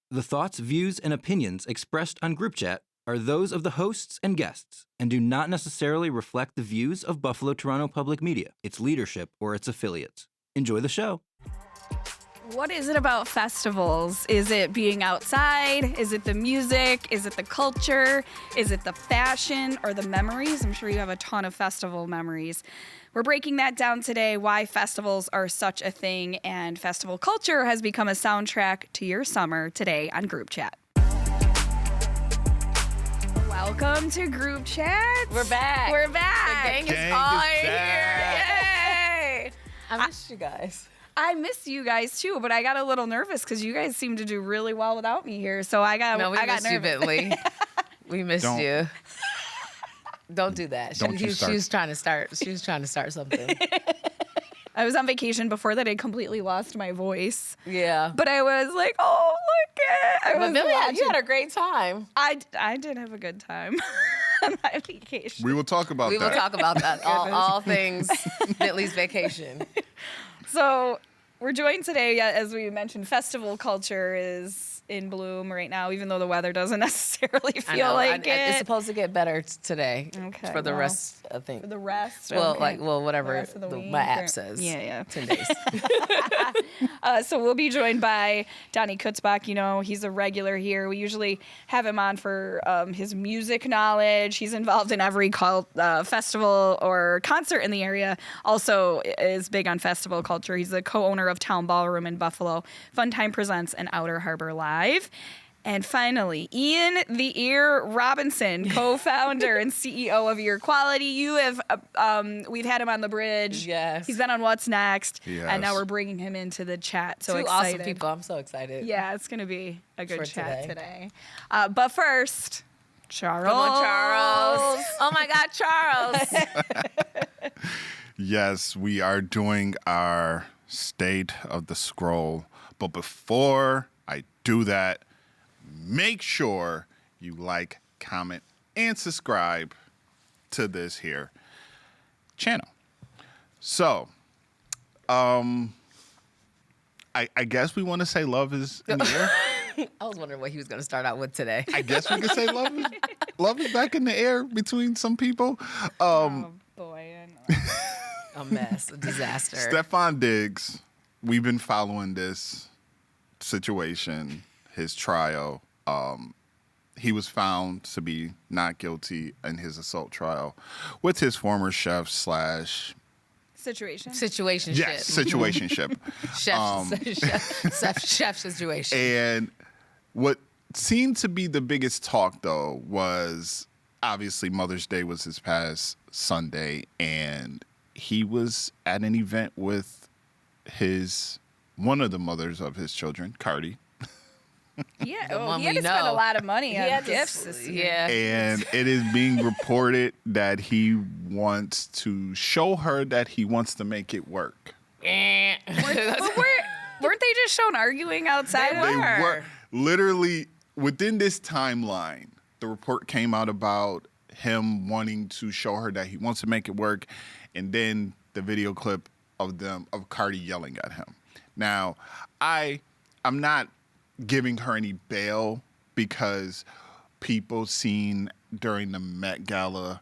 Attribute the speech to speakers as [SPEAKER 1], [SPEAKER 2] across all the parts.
[SPEAKER 1] The thoughts, views, and opinions expressed on Group Chat are those of the hosts and guests and do not necessarily reflect the views of Buffalo Toronto Public Media, its leadership, or its affiliates. Enjoy the show.
[SPEAKER 2] What is it about festivals? Is it being outside? Is it the music? Is it the culture? Is it the fashion or the memories? I'm sure you have a ton of festival memories. We're breaking that down today, why festivals are such a thing and festival culture has become a soundtrack to your summer today on Group Chat. Welcome to Group Chat.
[SPEAKER 3] We're back.
[SPEAKER 2] We're back.
[SPEAKER 3] The gang is all here. Yay! I missed you guys.
[SPEAKER 2] I miss you guys too, but I got a little nervous because you guys seem to do really well without me here. So I got nervous.
[SPEAKER 3] You, Bentley. We missed you. Don't do that. She was trying to start something.
[SPEAKER 2] I was on vacation before that. I completely lost my voice.
[SPEAKER 3] Yeah.
[SPEAKER 2] But I was like, oh, look at
[SPEAKER 3] Billy, you had a great time.
[SPEAKER 2] I did have a good time on my vacation.
[SPEAKER 4] We will talk about that.
[SPEAKER 3] We will talk about that. all things Bentley's vacation.
[SPEAKER 2] So we're joined today, as we mentioned, festival culture is in bloom right now, even though the weather doesn't necessarily feel like it.
[SPEAKER 3] It's supposed to get better today.
[SPEAKER 2] Okay.
[SPEAKER 3] For the rest, I think.
[SPEAKER 2] For the rest?
[SPEAKER 3] Well,
[SPEAKER 2] okay.
[SPEAKER 3] Whatever my app says.
[SPEAKER 2] Yeah.
[SPEAKER 3] 10 days.
[SPEAKER 2] So we'll be joined by Donnie Kutzbach. You know, he's a regular here. We usually have him on for his music knowledge. He's involved in every festival or concert in the area. Also is big on festival culture. He's the co-owner of Town Ballroom in Buffalo. Fun Time Presents and Outer Harbor Live. And finally, Ian the Ear Robinson, co-founder and CEO of Ear Quality. You have, we've had him on the bridge.
[SPEAKER 3] Yes.
[SPEAKER 2] He's been on What's Next.
[SPEAKER 4] Yes.
[SPEAKER 2] And now we're bringing him into the chat. So
[SPEAKER 3] Two
[SPEAKER 2] excited.
[SPEAKER 3] awesome people. I'm so excited.
[SPEAKER 2] Yeah, it's going to be a good chat
[SPEAKER 3] today.
[SPEAKER 2] But first, Charles.
[SPEAKER 3] Come on, Charles. Oh my God, Charles.
[SPEAKER 4] Yes, we are doing our State of the Scroll. But before I do that, make sure you like, comment, and subscribe to this here channel. So, I guess we want to say love is in the air.
[SPEAKER 3] I was wondering what he was going to start out with today.
[SPEAKER 4] I guess we could say love is back in the air between some people.
[SPEAKER 2] Oh, boy. I know.
[SPEAKER 3] A mess, a disaster.
[SPEAKER 4] Stefan Diggs, we've been following this situation, his trial. He was found to be not guilty in his assault trial with his former chef /
[SPEAKER 3] Situationship.
[SPEAKER 4] Yes, situationship.
[SPEAKER 3] Chef situation.
[SPEAKER 4] And what seemed to be the biggest talk, though, was obviously Mother's Day was this past Sunday, and he was at an event with one of the mothers of his children, Cardi.
[SPEAKER 2] Yeah, he had to spend a lot of money on gifts this year.
[SPEAKER 3] Yeah.
[SPEAKER 4] And it is being reported that he wants to show her that he wants to make it work.
[SPEAKER 2] Weren't they just shown arguing outside?
[SPEAKER 3] They were.
[SPEAKER 4] Literally within this timeline. The report came out about him wanting to show her that he wants to make it work, and then the video clip of Cardi yelling at him. Now, I'm not giving her any bail because people seen during the Met Gala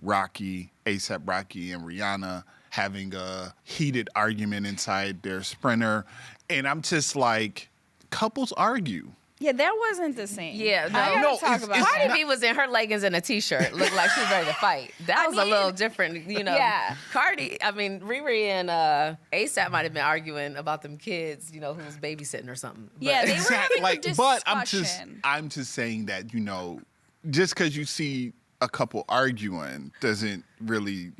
[SPEAKER 4] A$AP Rocky and Rihanna having a heated argument inside their Sprinter. And I'm just like, couples argue.
[SPEAKER 2] Yeah, that wasn't the same.
[SPEAKER 3] Yeah,
[SPEAKER 2] Cardi
[SPEAKER 3] B was in her leggings and a t-shirt, looked like she was ready to fight. That was a little different,
[SPEAKER 2] Yeah.
[SPEAKER 3] Riri and A$AP might have been arguing about them kids, who was babysitting or something. But.
[SPEAKER 2] Yeah, they were having a discussion.
[SPEAKER 4] But I'm just saying that, just because you see a couple arguing doesn't really,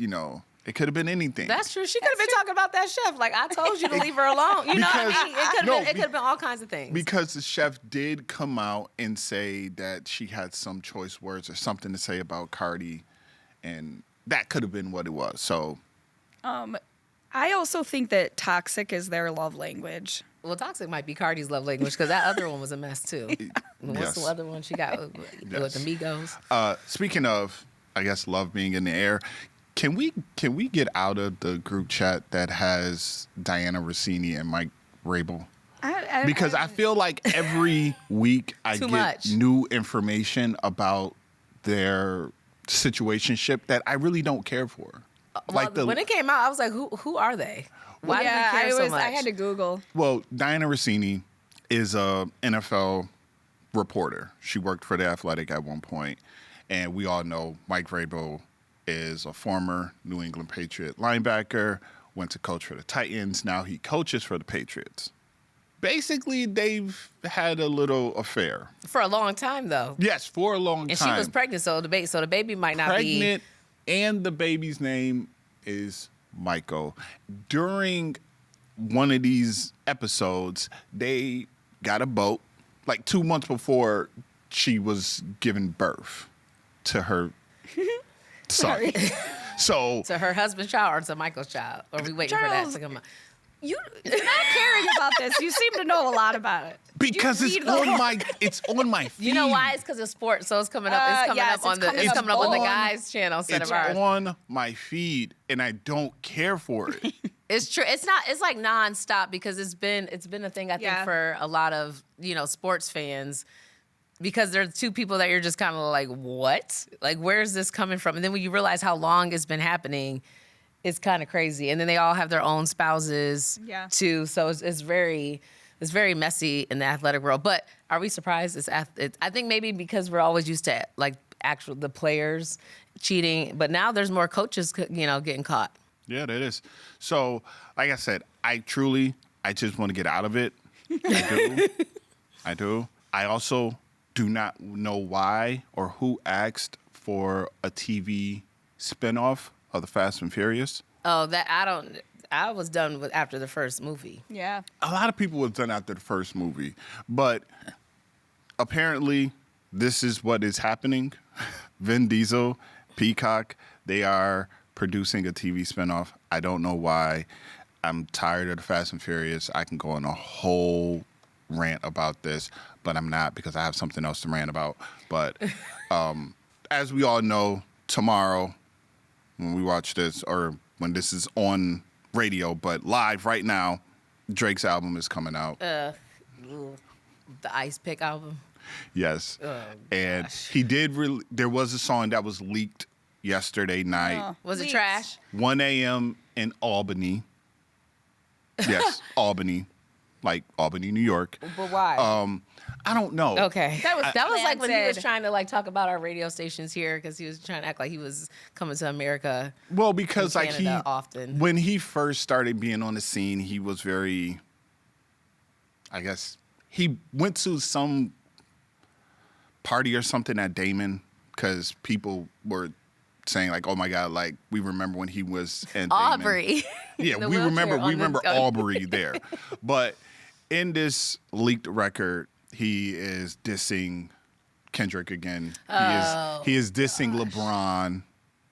[SPEAKER 4] it could have been anything.
[SPEAKER 3] That's true. She could have been talking about that chef. Like, I told you to leave her alone. You know what I mean? It could have been all kinds of things.
[SPEAKER 4] Because the chef did come out and say that she had some choice words or something to say about Cardi, and that could have been what it was. So,
[SPEAKER 2] I also think that toxic is their love language.
[SPEAKER 3] Well, toxic might be Cardi's love language because that other one was a mess too. What's the other one she got with the Migos?
[SPEAKER 4] Speaking of, I guess, love being in the air, can we get out of the group chat that has Diana Rossini and Mike Rabel? Because I feel like every week I
[SPEAKER 3] Too
[SPEAKER 4] get
[SPEAKER 3] much.
[SPEAKER 4] new information about their situationship that I really don't care for.
[SPEAKER 3] Well, when it came out, I was like, who are they? Why do we care so much?
[SPEAKER 2] I had to Google.
[SPEAKER 4] Well, Diana Rossini is a NFL reporter. She worked for The Athletic at one point, and we all know Mike Vrabel is a former New England Patriot linebacker, went to coach for the Titans. Now he coaches for the Patriots. Basically, they've had a little affair.
[SPEAKER 3] For a long time, though.
[SPEAKER 4] Yes, for a long time.
[SPEAKER 3] And she was pregnant, so the baby might not be
[SPEAKER 4] pregnant, and the baby's name is Michael. During one of these episodes, they got a boat like 2 months before she was giving birth to her son. So
[SPEAKER 3] to her husband's child or to Michael's child. Or are we waiting for that to come out?
[SPEAKER 2] You're not caring about this. You seem to know a lot about it.
[SPEAKER 4] because it's on my feed.
[SPEAKER 3] You know why? It's because of sports, so it's coming up. It's coming up on the guys' channel instead of ours.
[SPEAKER 4] It's on my feed, and I don't care for it.
[SPEAKER 3] It's true. It's not. It's like nonstop because it's been a thing I think for a lot of sports fans. Because there are two people that you're just kind of like, what? Like, where's this coming from? And then when you realize how long it's been happening, it's kind of crazy. And then they all have their own spouses, too. So it's very messy in the athletic world. But are we surprised? I think maybe because we're always used to like the players cheating, but now there's more coaches, getting caught.
[SPEAKER 4] Yeah, that is. So, like I said, I just want to get out of it. I do. I also do not know why or who asked for a TV spinoff of the Fast and Furious.
[SPEAKER 3] Oh, I was done with after the first movie.
[SPEAKER 2] Yeah.
[SPEAKER 4] A lot of people was done after the first movie, but apparently this is what is happening. Vin Diesel, Peacock, they are producing a TV spinoff. I don't know why. I'm tired of the Fast and Furious. I can go on a whole rant about this, but I'm not because I have something else to rant about. But as we all know, tomorrow when we watch this, or when this is on radio, but live right now, Drake's album is coming out.
[SPEAKER 3] The Ice Pick album.
[SPEAKER 4] Yes.
[SPEAKER 3] Oh,
[SPEAKER 4] and
[SPEAKER 3] gosh.
[SPEAKER 4] he did there was a song that was leaked yesterday night.
[SPEAKER 3] Was it trash?
[SPEAKER 4] 1 a.m. in Albany. Yes, Albany. Like Albany, New York.
[SPEAKER 3] But why?
[SPEAKER 4] I don't know.
[SPEAKER 3] Okay. That was like when he was
[SPEAKER 2] planted.
[SPEAKER 3] trying to like talk about our radio stations here because he was trying to act like he was coming to America.
[SPEAKER 4] Well, because
[SPEAKER 3] in
[SPEAKER 4] like
[SPEAKER 3] Canada often.
[SPEAKER 4] when he first started being on the scene, he was very, I guess, he went to some party or something at Damon because people were saying like, oh my God, like we remember when he was in
[SPEAKER 3] Aubrey.
[SPEAKER 4] Yeah,
[SPEAKER 3] The
[SPEAKER 4] we
[SPEAKER 3] wheelchair
[SPEAKER 4] remember
[SPEAKER 3] on the-
[SPEAKER 4] Aubrey there. But in this leaked record, he is dissing Kendrick again. He is dissing LeBron.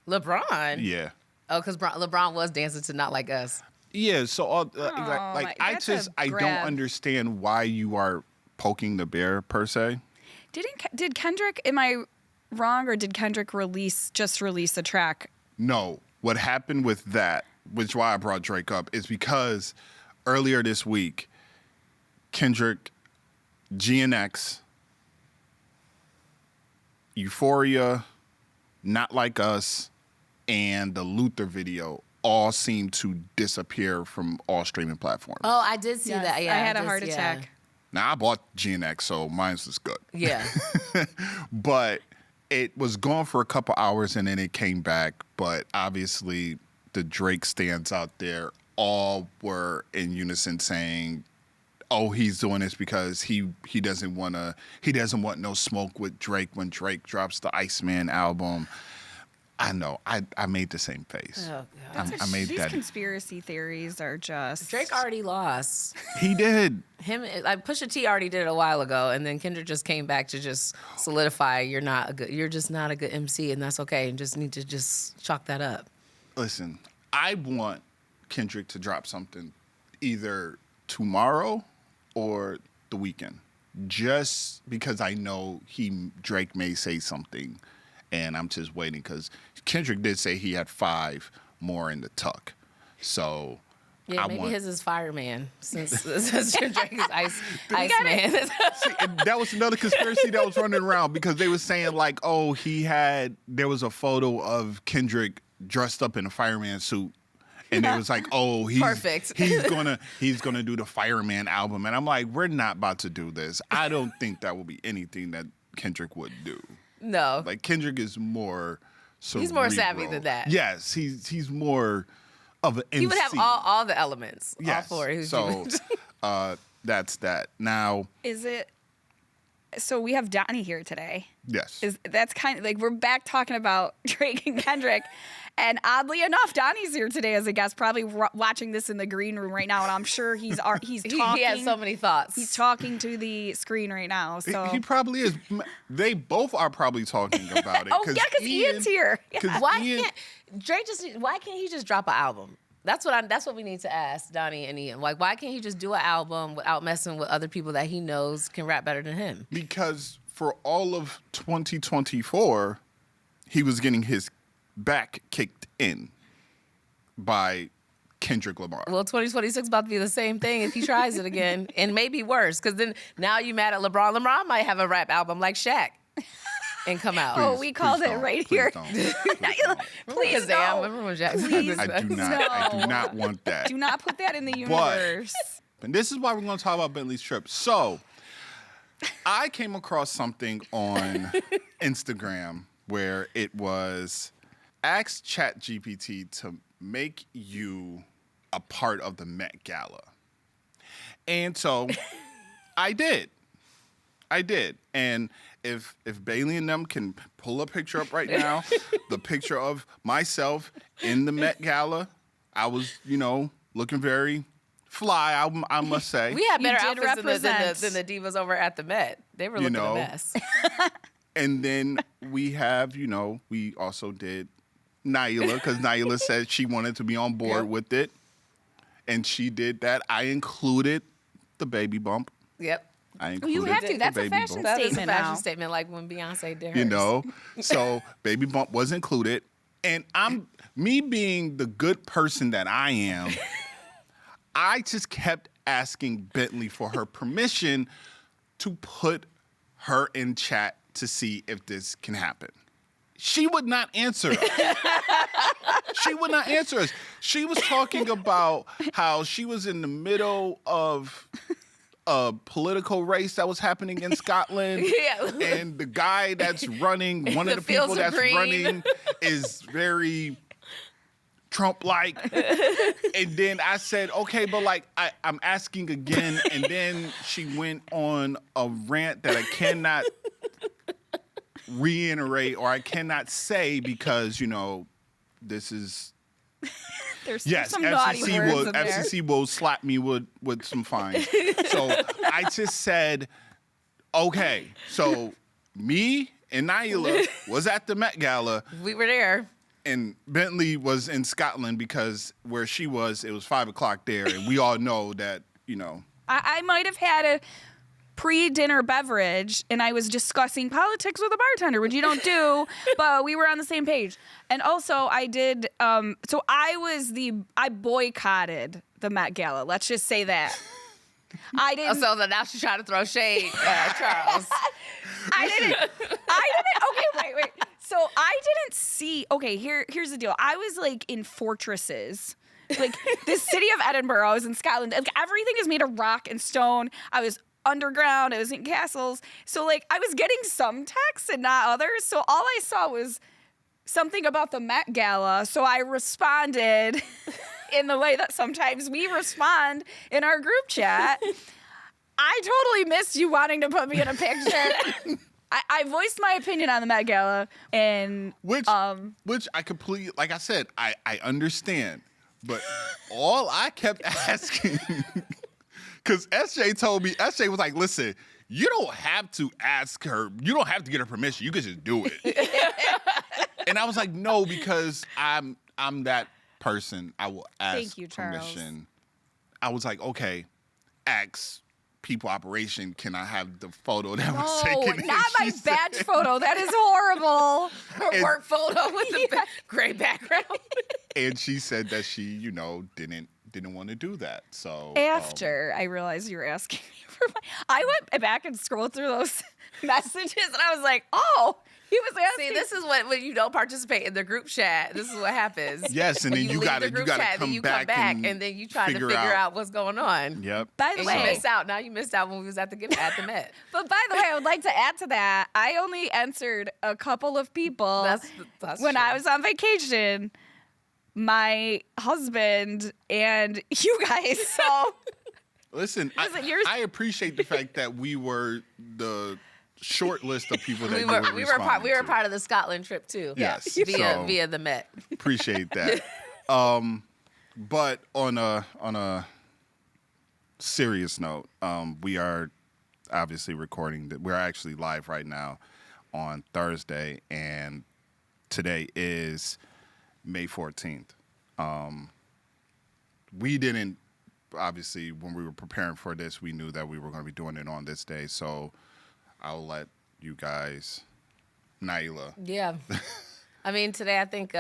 [SPEAKER 3] LeBron?
[SPEAKER 4] Yeah.
[SPEAKER 3] Oh, because LeBron was dancing to Not Like Us.
[SPEAKER 4] Yeah, so I don't
[SPEAKER 2] grab.
[SPEAKER 4] understand why you are poking the bear per se.
[SPEAKER 2] Did Kendrick? Am I wrong, or did Kendrick just release a track?
[SPEAKER 4] No, what happened with that, which is why I brought Drake up, is because earlier this week, Kendrick, GNX, Euphoria, Not Like Us, and the Luther video all seem to disappear from all streaming platforms.
[SPEAKER 3] Oh, I did see that. Yeah,
[SPEAKER 2] I had a heart attack.
[SPEAKER 4] Now, I bought GNX, so mine's was good.
[SPEAKER 3] Yeah.
[SPEAKER 4] But it was gone for a couple hours, and then it came back. But obviously, the Drake stands out there all were in unison saying, oh, he's doing this because he doesn't want no smoke with Drake when Drake drops the Iceman album. I know. I made the same face.
[SPEAKER 3] Oh, God.
[SPEAKER 4] I made
[SPEAKER 2] These
[SPEAKER 4] that.
[SPEAKER 2] conspiracy theories are just
[SPEAKER 3] Drake already lost.
[SPEAKER 4] He did.
[SPEAKER 3] Pusha T already did it a while ago, and then Kendrick just came back to just solidify you're just not a good MC, and that's okay, and just need to just chalk that up.
[SPEAKER 4] Listen, I want Kendrick to drop something either tomorrow or the weekend, just because I know Drake may say something, and I'm just waiting because Kendrick did say he had 5 more in the tuck. So
[SPEAKER 3] Yeah, maybe his is Fireman since Drake is Iceman.
[SPEAKER 4] See, and that was another conspiracy that was running around because they were saying like, oh, there was a photo of Kendrick dressed up in a fireman suit. And it was like, oh,
[SPEAKER 3] perfect.
[SPEAKER 4] he's gonna do the Fireman album. And I'm like, we're not about to do this. I don't think that will be anything that Kendrick would do.
[SPEAKER 3] No.
[SPEAKER 4] Like Kendrick is more cerebral.
[SPEAKER 3] He's more savvy than that.
[SPEAKER 4] Yes, he's more of an MC.
[SPEAKER 3] He would have all the elements.
[SPEAKER 4] Yes.
[SPEAKER 3] All four.
[SPEAKER 4] So that's that. Now,
[SPEAKER 2] Is it? So we have Donnie here today.
[SPEAKER 4] yes.
[SPEAKER 2] That's kind of like we're back talking about Drake and Kendrick, and oddly enough, Donnie's here today as a guest, probably watching this in the green room right now, and I'm sure he's talking.
[SPEAKER 3] He has so many thoughts.
[SPEAKER 2] He's talking to the screen right now. So
[SPEAKER 4] He probably is. They both are probably talking about it.
[SPEAKER 2] oh yeah, because Ian's here. Yeah.
[SPEAKER 3] Why can't he just drop an album? That's what we need to ask Donnie and Ian. Like, why can't he just do an album without messing with other people that he knows can rap better than him?
[SPEAKER 4] Because for all of 2024, he was getting his back kicked in by Kendrick Lamar.
[SPEAKER 3] Well, 2026 about to be the same thing if he tries it again, and maybe worse. Because then now you mad at LeBron. LeBron might have a rap album like Shaq and come out.
[SPEAKER 2] Oh, we called it right here.
[SPEAKER 3] Please don't. Remember when Jackson?
[SPEAKER 4] I do not want that.
[SPEAKER 2] Do not put that in the universe.
[SPEAKER 4] And this is why we're going to talk about Bentley's trip. So, I came across something on Instagram where it was ask ChatGPT to make you a part of the Met Gala. And so I did. And if Bailey and them can pull a picture up right now, the picture of myself in the Met Gala, I was, looking very fly, I must say.
[SPEAKER 3] We had better
[SPEAKER 2] You did
[SPEAKER 3] outfits than the divas over at the Met. They were looking a mess.
[SPEAKER 4] And then we have, we also did Naila, because Naila said she wanted to be on board with it. And she did that. I included the baby bump.
[SPEAKER 3] Yep.
[SPEAKER 2] You have to. That's a fashion
[SPEAKER 3] That is a
[SPEAKER 2] statement
[SPEAKER 3] fashion
[SPEAKER 2] now.
[SPEAKER 3] statement, like when Beyonce did hers.
[SPEAKER 4] So baby bump was included. And me being the good person that I am, I just kept asking Bentley for her permission to put her in chat to see if this can happen. She would not answer us. She would not answer us. She was talking about how she was in the middle of a political race that was happening in Scotland.
[SPEAKER 3] Yeah.
[SPEAKER 4] And the guy that's running, one of the people that's running is very Trump-like. And then I said, okay, but I'm asking again. And then she went on a rant that I cannot reiterate or I cannot say because, this is...
[SPEAKER 2] There's
[SPEAKER 4] yes,
[SPEAKER 2] some naughty words in there.
[SPEAKER 4] FCC will slap me with some fines. So I just said, okay, so me and Naila was at the Met Gala.
[SPEAKER 3] We were there.
[SPEAKER 4] And Bentley was in Scotland because where she was, it was 5 o'clock there. And we all know that,
[SPEAKER 2] I might have had a pre-dinner beverage and I was discussing politics with a bartender, which you don't do, but we were on the same page. And also I did, so I boycotted the Met Gala. Let's just say that. I didn't.
[SPEAKER 3] So now she's trying to throw shade at Charles.
[SPEAKER 2] I didn't. Okay, wait. So I didn't see. Okay, here's the deal. I was in fortresses. The city of Edinburgh. I was in Scotland. Everything is made of rock and stone. I was underground. I was in castles. So I was getting some texts and not others. So all I saw was something about the Met Gala. So I responded in the way that sometimes we respond in our group chat. I totally missed you wanting to put me in a picture. I voiced my opinion on the Met Gala, and
[SPEAKER 4] which I completely, like I said, I understand, but all I kept asking, because SJ told me, SJ was like, listen, you don't have to ask her, you don't have to get her permission, you can just do it. And I was like, no, because I'm that person, I will ask
[SPEAKER 2] Thank you, Charles.
[SPEAKER 4] permission. I was like, okay, ask people operation, can I have the photo that was taken?
[SPEAKER 2] Not my badge photo. That is horrible.
[SPEAKER 3] Her work photo with the gray background.
[SPEAKER 4] And she said that she, didn't didn't want to do that. So
[SPEAKER 2] After I realized you were asking me for I went back and scrolled through those messages, and I was like, oh, he was asking.
[SPEAKER 3] See, this is what when you don't participate in the group chat. This is what happens.
[SPEAKER 4] yes, and
[SPEAKER 3] When
[SPEAKER 4] then you
[SPEAKER 3] leave
[SPEAKER 4] got
[SPEAKER 3] the
[SPEAKER 4] to
[SPEAKER 3] group
[SPEAKER 4] come
[SPEAKER 3] chat, then you
[SPEAKER 4] back,
[SPEAKER 3] come back, and then you try to figure out what's going on.
[SPEAKER 4] Yep.
[SPEAKER 2] By the
[SPEAKER 3] And
[SPEAKER 2] way,
[SPEAKER 3] you miss out. Now you missed out when we was at the Met.
[SPEAKER 2] but by the way, I would like to add to that. I only answered a couple of people
[SPEAKER 3] That's
[SPEAKER 2] when
[SPEAKER 3] true.
[SPEAKER 2] I was on vacation. My husband and you guys. So
[SPEAKER 4] Listen,
[SPEAKER 2] yours-
[SPEAKER 4] I appreciate the fact that we were the short list of people that
[SPEAKER 3] we
[SPEAKER 4] you
[SPEAKER 3] were
[SPEAKER 4] responding
[SPEAKER 3] we were
[SPEAKER 4] to.
[SPEAKER 3] part of the Scotland trip too.
[SPEAKER 4] Yes,
[SPEAKER 3] via the Met.
[SPEAKER 4] Appreciate that. But on a serious note, we are obviously recording that. We're actually live right now on Thursday, and today is May 14th. We didn't, obviously, when we were preparing for this, we knew that we were going to be doing it on this day. So I'll let you guys, Naila.
[SPEAKER 3] Yeah. I mean, today I think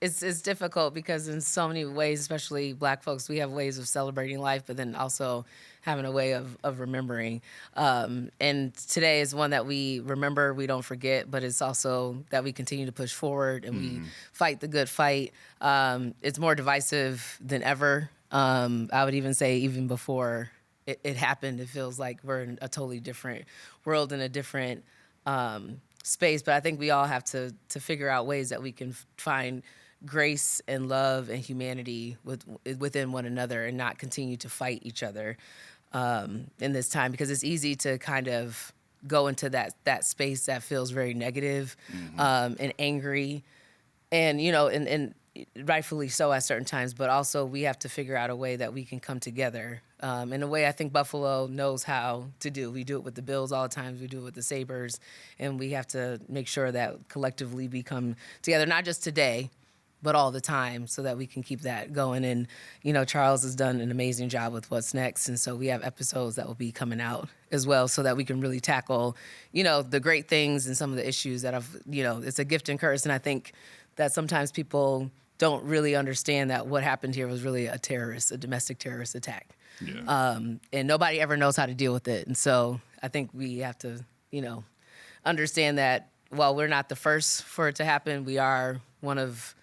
[SPEAKER 3] it's difficult because in so many ways, especially Black folks, we have ways of celebrating life, but then also having a way of remembering. And today is one that we remember, we don't forget, but it's also that we continue to push forward and we fight the good fight. It's more divisive than ever. I would even say even before it happened, it feels like we're in a totally different world and a different space. But I think we all have to figure out ways that we can find grace and love and humanity within one another and not continue to fight each other in this time, because it's easy to kind of go into that space that feels very negative and angry, and and rightfully so at certain times, but also we have to figure out a way that we can come together in a way I think Buffalo knows how to do. We do it with the Bills all the time. We do it with the Sabres, and we have to make sure that collectively we come together, not just today, but all the time, so that we can keep that going. And, Charles has done an amazing job with What's Next, and so we have episodes that will be coming out as well so that we can really tackle, the great things and some of the issues that it's a gift and curse. And I think that sometimes people don't really understand that what happened here was really a domestic terrorist attack.
[SPEAKER 4] Yeah.
[SPEAKER 3] And nobody ever knows how to deal with it. And so I think we have to, understand that while we're not the first for it to happen, we are one of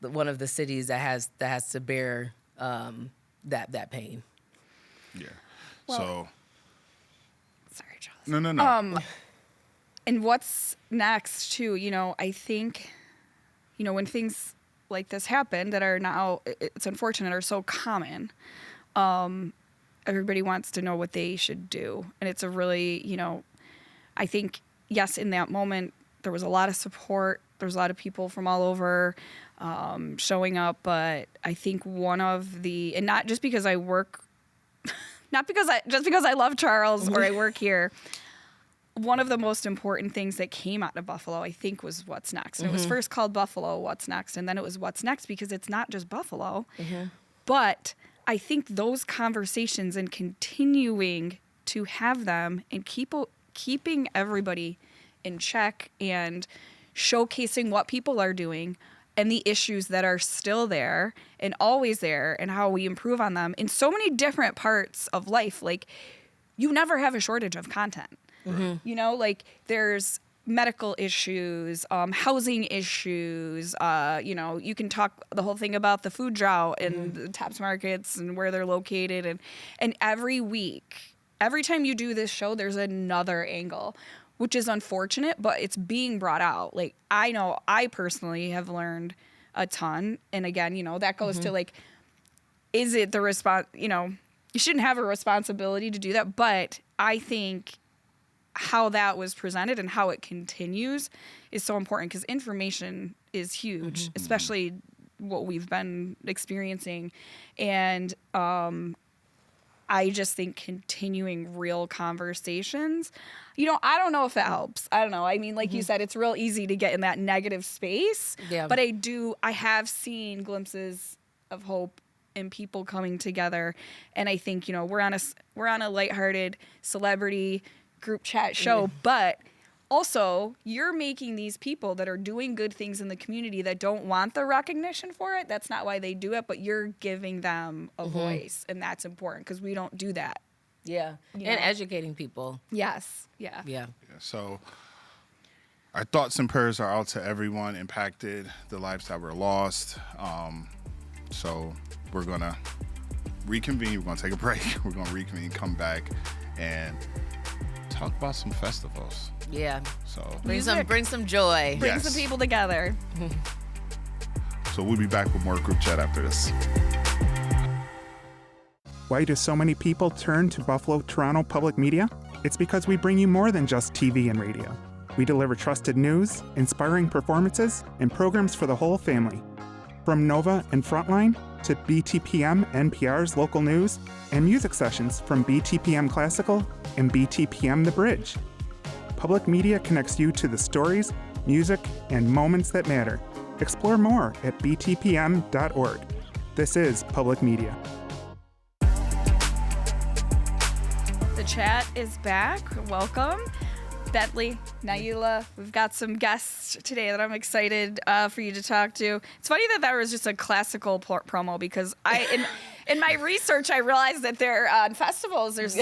[SPEAKER 3] the cities that has to bear that pain.
[SPEAKER 4] Yeah.
[SPEAKER 2] Well, sorry, Charles.
[SPEAKER 4] No.
[SPEAKER 2] And what's next too? I think, when things like this happen that are now, it's unfortunate, are so common. Everybody wants to know what they should do, and it's a really, I think, yes, in that moment there was a lot of support. There was a lot of people from all over showing up, but I think one of the, and not just because I work, just because I love Charles or I work here. One of the most important things that came out of Buffalo, I think, was What's Next. And it was first called Buffalo What's Next, and then it was What's Next because it's not just Buffalo. But I think those conversations and continuing to have them and keeping everybody in check and showcasing what people are doing and the issues that are still there and always there and how we improve on them in so many different parts of life. Like, you never have a shortage of content. There's medical issues, housing issues, you can talk the whole thing about the food drought and the Tops markets and where they're located. And every week, every time you do this show, there's another angle, which is unfortunate, but it's being brought out. Like, I know I personally have learned a ton. And again, that goes to is it the response, you shouldn't have a responsibility to do that. But I think how that was presented and how it continues is so important, because information is huge, especially what we've been experiencing. And I just think continuing real conversations, I don't know if it helps. I don't know. I mean, like you said, it's real easy to get in that negative space.
[SPEAKER 3] Yeah.
[SPEAKER 2] But I have seen glimpses of hope and people coming together. And I think, we're on a lighthearted celebrity group chat show, but also, you're making these people that are doing good things in the community that don't want the recognition for it. That's not why they do it, but you're giving them a voice, and that's important because we don't do that.
[SPEAKER 3] Yeah.
[SPEAKER 2] You
[SPEAKER 3] And
[SPEAKER 2] know?
[SPEAKER 3] educating people.
[SPEAKER 2] Yes. Yeah.
[SPEAKER 3] Yeah.
[SPEAKER 4] So our thoughts and prayers are out to everyone impacted, the lives that were lost. So we're going to reconvene. We're going to take a break. We're going to reconvene, come back, and talk about some festivals.
[SPEAKER 3] Yeah.
[SPEAKER 4] So
[SPEAKER 3] Bring some joy.
[SPEAKER 2] Bring
[SPEAKER 4] Yes.
[SPEAKER 2] some people together.
[SPEAKER 4] So we'll be back with more group chat after this.
[SPEAKER 5] Why do so many people turn to Buffalo Toronto Public Media? It's because we bring you more than just TV and radio. We deliver trusted news, inspiring performances, and programs for the whole family. From Nova and Frontline to BTPM NPR's local news and music sessions from BTPM Classical and BTPM The Bridge. Public Media connects you to the stories, music, and moments that matter. Explore more at btpm.org. This is Public Media.
[SPEAKER 2] The chat is back. Welcome. Bentley, Naila, we've got some guests today that I'm excited for you to talk to. It's funny that was just a classical promo because in my research I realized that there on festivals there's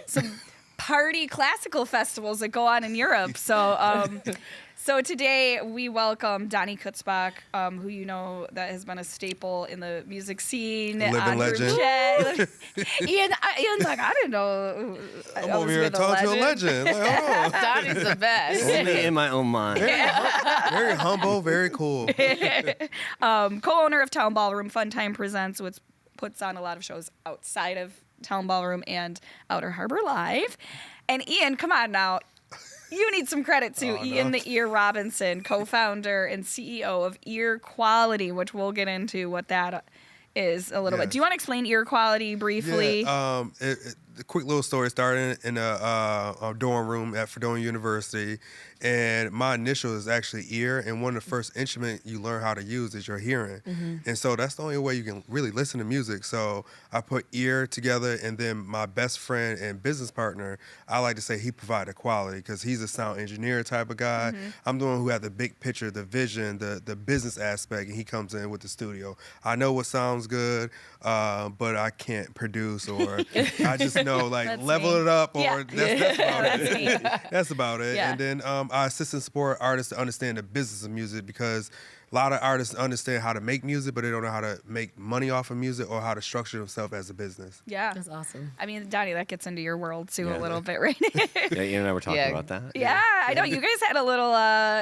[SPEAKER 2] some party classical festivals that go on in Europe. So today we welcome Donnie Kutzbach, who you know that has been a staple in the music scene.
[SPEAKER 6] Living legend.
[SPEAKER 2] Ian's like, I didn't know.
[SPEAKER 6] I'm over here talking to a legend. Like, hold on.
[SPEAKER 3] Donnie's the best.
[SPEAKER 1] Only in my own mind.
[SPEAKER 6] Very humble, very cool.
[SPEAKER 2] Co-owner of Town Ballroom, Fun Time Presents, which puts on a lot of shows outside of Town Ballroom and Outer Harbor Live. And Ian, come on now. You need some credit to Ian the Ear Robinson, co-founder and CEO of Ear Quality, which we'll get into what that is a little bit. Do you want to explain Ear Quality briefly?
[SPEAKER 6] Yeah, the quick little story started in a dorm room at Fredonia University, and my initial is actually ear, and one of the first instruments you learn how to use is your hearing. And so that's the only way you can really listen to music. So I put ear together, and then my best friend and business partner, I like to say he provided quality because he's a sound engineer type of guy. I'm the one who had the big picture, the vision, the business aspect, and he comes in with the studio. I know what sounds good, but I can't produce, or I just know, like,
[SPEAKER 2] That's
[SPEAKER 6] level
[SPEAKER 2] me.
[SPEAKER 6] it up, or
[SPEAKER 2] Yeah.
[SPEAKER 6] that's about
[SPEAKER 2] That's
[SPEAKER 6] it.
[SPEAKER 2] me.
[SPEAKER 6] That's about it.
[SPEAKER 2] Yeah.
[SPEAKER 6] And then I assist and support artists to understand the business of music, because a lot of artists understand how to make music, but they don't know how to make money off of music or how to structure themselves as a business.
[SPEAKER 2] Yeah.
[SPEAKER 3] That's awesome.
[SPEAKER 2] I mean, Donnie, that gets into your world too a
[SPEAKER 1] Yeah.
[SPEAKER 2] little bit, right?
[SPEAKER 1] Yeah, Ian and I were talking
[SPEAKER 3] Yeah.
[SPEAKER 1] about that.
[SPEAKER 2] Yeah, I know. You guys had a little,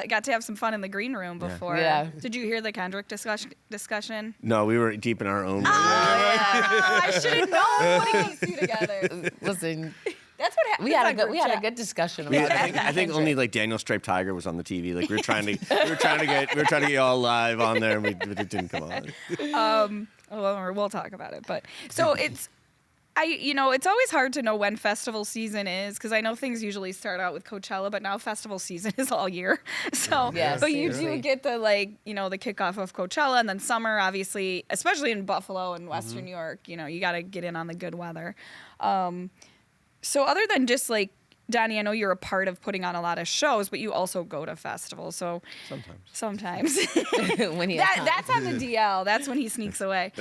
[SPEAKER 2] got to have some fun in the green room before.
[SPEAKER 3] Yeah.
[SPEAKER 2] Did you hear the Kendrick discussion?
[SPEAKER 1] No, we were deep in our own.
[SPEAKER 2] I should have known putting these two together.
[SPEAKER 3] Listen,
[SPEAKER 2] That's what happened.
[SPEAKER 3] we had a good discussion
[SPEAKER 1] We-
[SPEAKER 3] about
[SPEAKER 1] I think,
[SPEAKER 3] that.
[SPEAKER 1] I think only like Daniel Striped Tiger was on the TV. Like we were trying to get y'all live on there, and it didn't come on.
[SPEAKER 2] Well, we'll talk about it. But so it's always hard to know when festival season is because I know things usually start out with Coachella, but now festival season is all year. So,
[SPEAKER 3] Yeah,
[SPEAKER 2] but you
[SPEAKER 3] seriously.
[SPEAKER 2] do get the the kickoff of Coachella, and then summer, obviously, especially in Buffalo and Western New York. You know, you got to get in on the good weather. So other than just like Donnie, I know you're a part of putting on a lot of shows, but you also go to festivals. So sometimes
[SPEAKER 3] when he has time.
[SPEAKER 2] that's on the DL. That's when he sneaks away.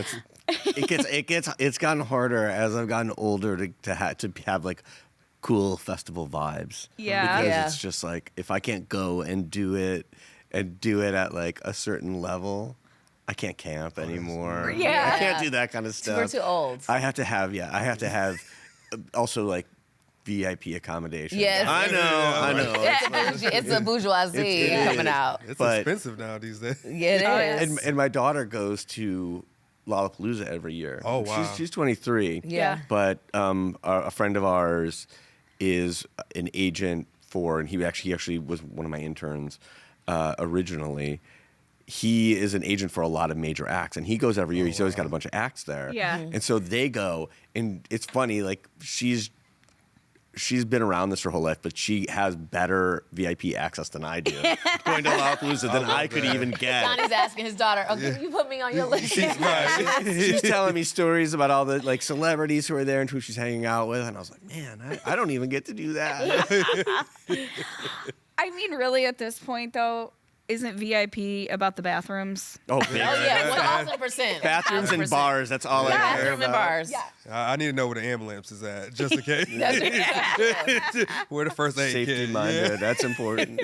[SPEAKER 1] It's gotten harder as I've gotten older to have like cool festival vibes.
[SPEAKER 2] Yeah.
[SPEAKER 1] Because
[SPEAKER 3] Yeah.
[SPEAKER 1] it's just like if I can't go and do it at like a certain level, I can't camp anymore.
[SPEAKER 2] Yeah.
[SPEAKER 1] I can't do that kind of stuff.
[SPEAKER 3] We're too old.
[SPEAKER 1] I have to have also like VIP accommodation.
[SPEAKER 3] Yes.
[SPEAKER 1] I know.
[SPEAKER 3] It's a bourgeoisie
[SPEAKER 1] It
[SPEAKER 3] coming
[SPEAKER 1] is.
[SPEAKER 3] out.
[SPEAKER 6] It's
[SPEAKER 1] But-
[SPEAKER 6] expensive now these days.
[SPEAKER 3] Yeah, it is.
[SPEAKER 1] And my daughter goes to Lollapalooza every year.
[SPEAKER 6] Oh, wow.
[SPEAKER 1] She's 23.
[SPEAKER 3] Yeah.
[SPEAKER 1] But a friend of ours is an agent for, and he actually was one of my interns originally. He is an agent for a lot of major acts, and he goes every year. He's always got a bunch of acts there.
[SPEAKER 2] Yeah.
[SPEAKER 1] And so they go, and it's funny, like she's been around this her whole life, but she has better VIP access than I do. Going to Lollapalooza than I could even get.
[SPEAKER 3] Donnie's asking his daughter, "Oh, can you put me on your list?"
[SPEAKER 1] She's telling me stories about all the like celebrities who are there and who she's hanging out with, and I was like, man, I don't even get to do that.
[SPEAKER 2] I mean, really, at this point, though, isn't VIP about the bathrooms?
[SPEAKER 7] Oh, big.
[SPEAKER 3] Oh yeah, 1,000%.
[SPEAKER 7] Bathrooms and bars. That's all I care
[SPEAKER 3] Bathroom and
[SPEAKER 7] about.
[SPEAKER 3] bars.
[SPEAKER 2] Yeah.
[SPEAKER 6] I need to know where the ambulance is at, just in case. Where the first aid
[SPEAKER 7] Safety
[SPEAKER 6] kit.
[SPEAKER 7] minded.
[SPEAKER 6] Yeah.
[SPEAKER 7] That's important.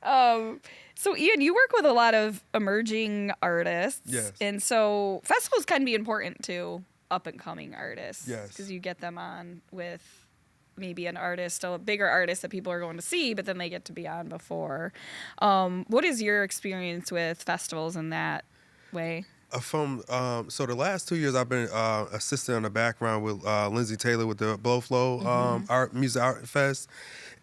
[SPEAKER 2] So, Ian, you work with a lot of emerging artists.
[SPEAKER 6] Yes.
[SPEAKER 2] And so festivals can be important to up-and-coming artists.
[SPEAKER 6] Yes.
[SPEAKER 2] Because you get them on with maybe an artist, a bigger artist that people are going to see, but then they get to be on before. What is your experience with festivals in that way?
[SPEAKER 6] So the last 2 years I've been assistant in the background with Lindsay Taylor with the Blowflow Music Art Fest.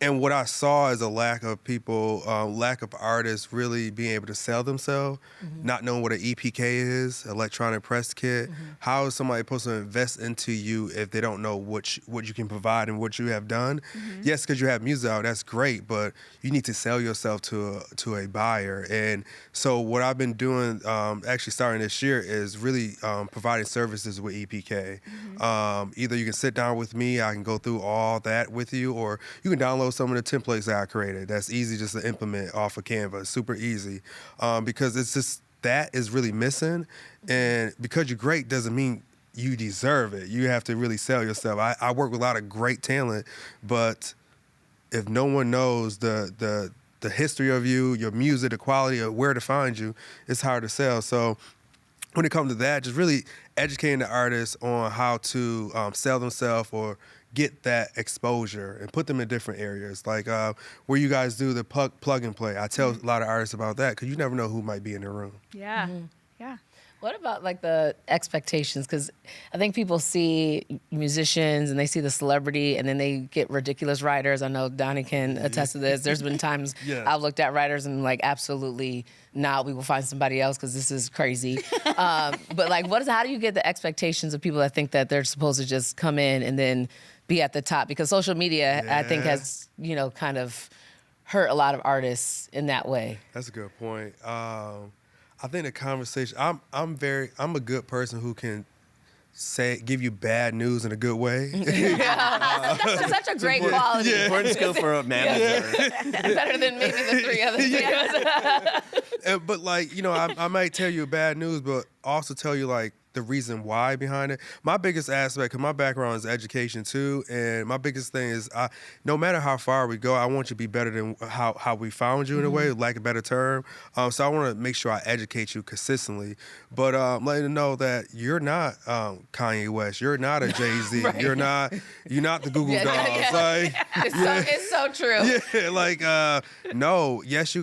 [SPEAKER 6] And what I saw is a lack of people, lack of artists really being able to sell themselves, not knowing what an EPK is, electronic press kit. How is somebody supposed to invest into you if they don't know what you can provide and what you have done? Yes, because you have music out, that's great, but you need to sell yourself to a buyer. And so what I've been doing, actually starting this year, is really providing services with EPK. Either you can sit down with me, I can go through all that with you, or you can download some of the templates that I created. That's easy just to implement off of Canva. Super easy. Because it's just, that is really missing. And because you're great doesn't mean you deserve it. You have to really sell yourself. I work with a lot of great talent, but if no one knows the history of you, your music, the quality of where to find you, it's hard to sell. So when it comes to that, just really educating the artists on how to sell themselves or get that exposure and put them in different areas. Like where you guys do the plug and play. I tell a lot of artists about that because you never know who might be in the room.
[SPEAKER 2] Yeah. Yeah.
[SPEAKER 3] What about like the expectations? Because I think people see musicians and they see the celebrity and then they get ridiculous writers. I know Donnie can attest to this. There's been times I've looked at writers and like, absolutely not, we will find somebody else because this is crazy. But like, how do you get the expectations of people that think that they're supposed to just come in and then be at the top? Because social media, I think, has, kind of hurt a lot of artists in that way.
[SPEAKER 6] That's a good point. I think the conversation. I'm a good person who can give you bad news in a good way.
[SPEAKER 3] That's such a great quality.
[SPEAKER 7] Important skill for a manager.
[SPEAKER 3] Better than maybe the three other things.
[SPEAKER 6] But like, I might tell you bad news, but also tell you like the reason why behind it. My biggest aspect, because my background is education too, and my biggest thing is no matter how far we go, I want you to be better than how we found you in a way, like a better term. So I want to make sure I educate you consistently, but letting you know that you're not Kanye West, you're not a Jay-Z,
[SPEAKER 3] Right.
[SPEAKER 6] you're not the Google Dolls. Like,
[SPEAKER 3] It's so true.
[SPEAKER 6] yeah, like no, yes,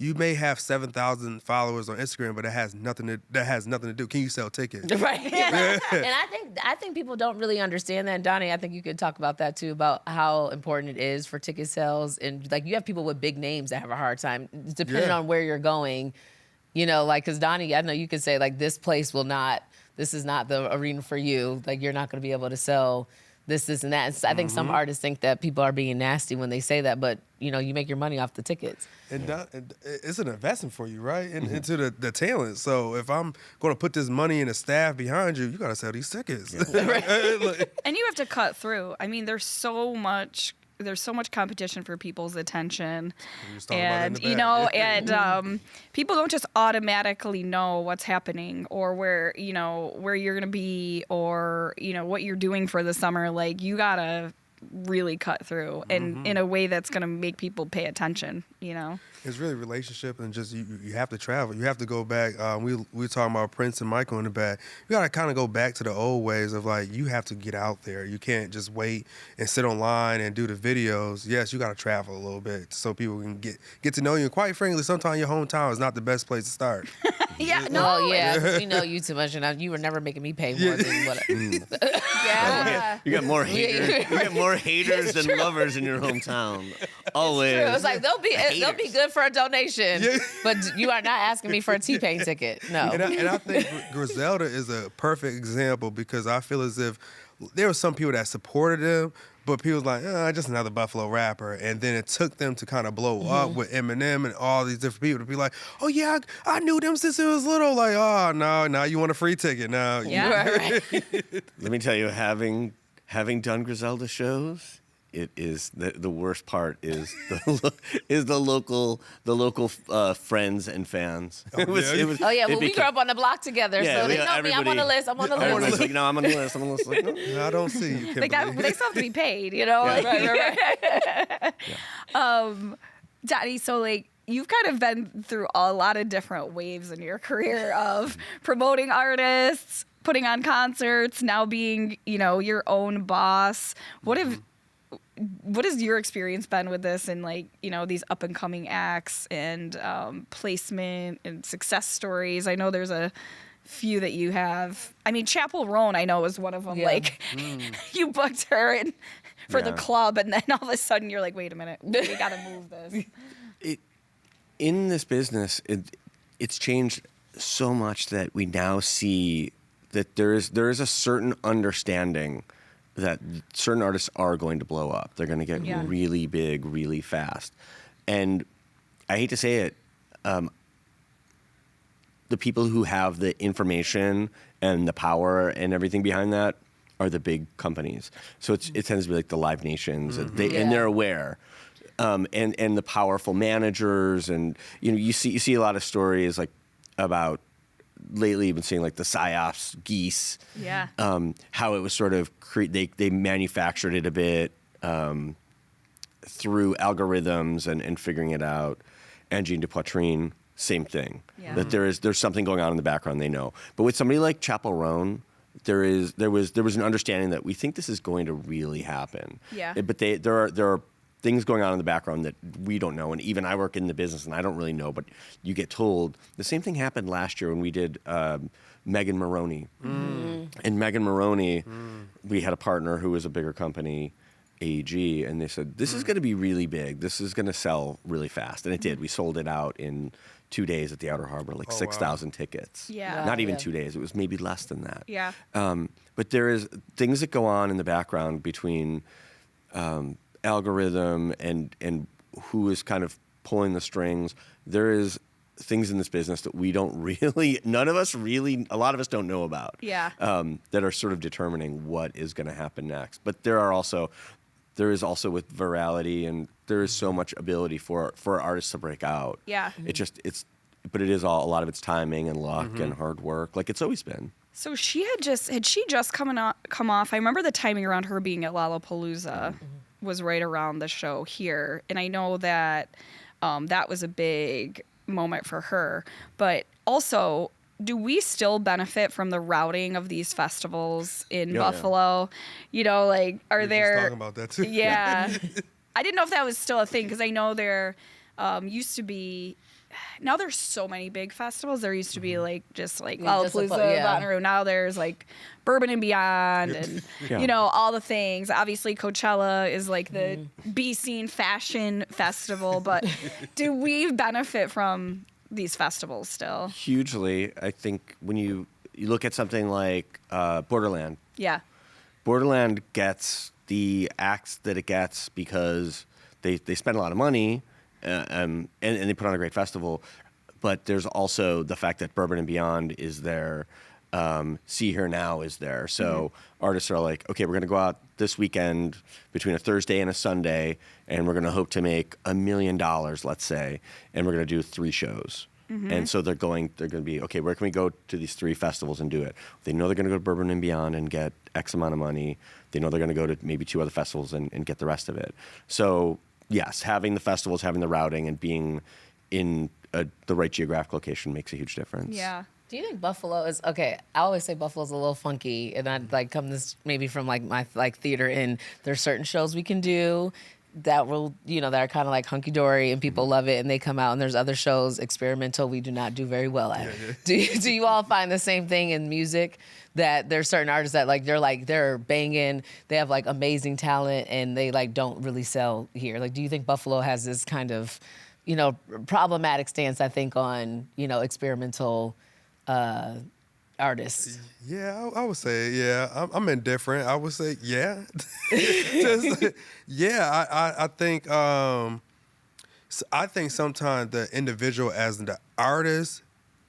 [SPEAKER 6] you may have 7,000 followers on Instagram, but that has nothing to do. Can you sell tickets?
[SPEAKER 3] Right. And I think people don't really understand that. Donnie, I think you could talk about that too, about how important it is for ticket sales. And like, you have people with big names that have a hard time, depending on where you're going. Like, because Donnie, I know you could say like, this is not the arena for you. Like, you're not going to be able to sell this, and that. And I think some artists think that people are being nasty when they say that, but you make your money off the tickets.
[SPEAKER 6] And it's an investment for you, right? Into the talent. So if I'm going to put this money in the staff behind you, you got to sell these tickets.
[SPEAKER 2] And you have to cut through. I mean, there's so much competition for people's attention, and people don't just automatically know what's happening or where you're gonna be or what you're doing for the summer. Like, you gotta really cut through and in a way that's gonna make people pay attention.
[SPEAKER 6] It's really relationship and just you have to travel. You have to go back. We were talking about Prince and Michael in the back. You got to kind of go back to the old ways of like, you have to get out there. You can't just wait and sit online and do the videos. Yes, you got to travel a little bit so people can get to know you. And quite frankly, sometimes your hometown is not the best place to start.
[SPEAKER 2] Yeah, no.
[SPEAKER 3] Well, yeah, we know you too much, and you were never making me pay more than what.
[SPEAKER 2] Yeah.
[SPEAKER 7] You got more haters. You got more haters than lovers in your hometown. Always.
[SPEAKER 3] True. It's like they'll be good for a donation, but you are not asking me for a T-Pain ticket. No.
[SPEAKER 6] And I think Griselda is a perfect example because I feel as if there were some people that supported him, but people was like, just another Buffalo rapper. And then it took them to kind of blow up with Eminem and all these different people to be like, oh, yeah, I knew them since it was little. Like, oh, no, now you want a free ticket now.
[SPEAKER 2] Yeah.
[SPEAKER 3] Right.
[SPEAKER 7] Let me tell you, having done Griselda shows, it is the worst part is the local friends and fans.
[SPEAKER 3] Oh yeah, well we grew up on the block together,
[SPEAKER 7] Yeah,
[SPEAKER 3] so they know me. I'm on the list. I'm on the
[SPEAKER 7] Everybody's
[SPEAKER 3] list.
[SPEAKER 7] like, no, I'm on the list. I'm on the list. Like, no.
[SPEAKER 6] No, I don't see you,
[SPEAKER 2] Like
[SPEAKER 6] Kimberly.
[SPEAKER 2] that, they still have to be paid, you know?
[SPEAKER 7] Yeah.
[SPEAKER 2] Right. Daddy, so like you've kind of been through a lot of different waves in your career of promoting artists, putting on concerts, now being, your own boss. What has your experience been with this and like, these up and coming acts and placement and success stories? I know there's a few that you have. I mean, Chapel Roan, I know, is one of them.
[SPEAKER 3] Yeah.
[SPEAKER 2] Like, you booked her for the club, and then all of a sudden you're like, wait a minute, we got to move this.
[SPEAKER 7] In this business, it's changed so much that we now see that there is a certain understanding that certain artists are going to blow up. They're going to get really big, really fast. And I hate to say it, the people who have the information and the power and everything behind that are the big companies. So it tends to be like the Live Nations, and they're aware. And the powerful managers, and you see a lot of stories like about lately you've been seeing like the PSYOPs geese.
[SPEAKER 2] Yeah.
[SPEAKER 7] How it was sort of they manufactured it a bit through algorithms and figuring it out. Engine de Poitrine, same thing.
[SPEAKER 2] Yeah.
[SPEAKER 7] That there's something going on in the background they know. But with somebody like Chapel Roan, there was an understanding that we think this is going to really happen.
[SPEAKER 2] Yeah.
[SPEAKER 7] But there are things going on in the background that we don't know, and even I work in the business and I don't really know, but you get told. The same thing happened last year when we did Megan Maroney. And Megan Maroney, we had a partner who was a bigger company, AEG, and they said, this is going to be really big. This is going to sell really fast. And it did. We sold it out in 2 days at the Outer Harbor, like 6,000 tickets.
[SPEAKER 2] Yeah.
[SPEAKER 7] Not even 2 days. It was maybe less than that.
[SPEAKER 2] Yeah.
[SPEAKER 7] But there is things that go on in the background between algorithm and who is kind of pulling the strings. There is things in this business that we don't really, a lot of us don't know about.
[SPEAKER 2] Yeah.
[SPEAKER 7] That are sort of determining what is going to happen next. But there is also with virality, and there is so much ability for artists to break out.
[SPEAKER 2] Yeah.
[SPEAKER 7] But it is a lot of it's timing and luck and hard work, like it's always been.
[SPEAKER 2] So had she just come off? I remember the timing around her being at Lollapalooza was right around the show here, and I know that that was a big moment for her. But also, do we still benefit from the routing of these festivals in Buffalo? Like, are there?
[SPEAKER 6] Just talking about that too.
[SPEAKER 2] Yeah, I didn't know if that was still a thing because I know there used to be. Now there's so many big festivals. There used to be just Lollapalooza, Bonnaroo. Now there's like Bourbon and Beyond, and all the things. Obviously, Coachella is like the B scene fashion festival. But do we benefit from these festivals still?
[SPEAKER 7] Hugely. I think when you look at something like Borderland.
[SPEAKER 2] Yeah.
[SPEAKER 7] Borderland gets the acts that it gets because they spend a lot of money. And they put on a great festival, but there's also the fact that Bourbon and Beyond is there, See Here Now is there. So artists are like, okay, we're going to go out this weekend between a Thursday and a Sunday, and we're going to hope to make $1 million, let's say, and we're going to do 3 shows. And so they're going to be, okay, where can we go to these 3 festivals and do it? They know they're going to go to Bourbon and Beyond and get X amount of money. They know they're going to go to maybe 2 other festivals and get the rest of it. So yes, having the festivals, having the routing, and being in the right geographic location makes a huge difference.
[SPEAKER 2] Yeah.
[SPEAKER 3] Do you think Buffalo is okay? I always say Buffalo's a little funky, and I'd come this maybe from my theater. And there's certain shows we can do that will that are kind of like hunky dory, and people love it, and they come out. And there's other shows, experimental, we do not do very well at. Do you all find the same thing in music? That there's certain artists that they're banging, they have amazing talent, and they don't really sell here. Do you think Buffalo has this kind of, problematic stance? I think on experimental artists.
[SPEAKER 6] Yeah, I would say I'm indifferent. I would say yeah. I think sometimes the individual as the artist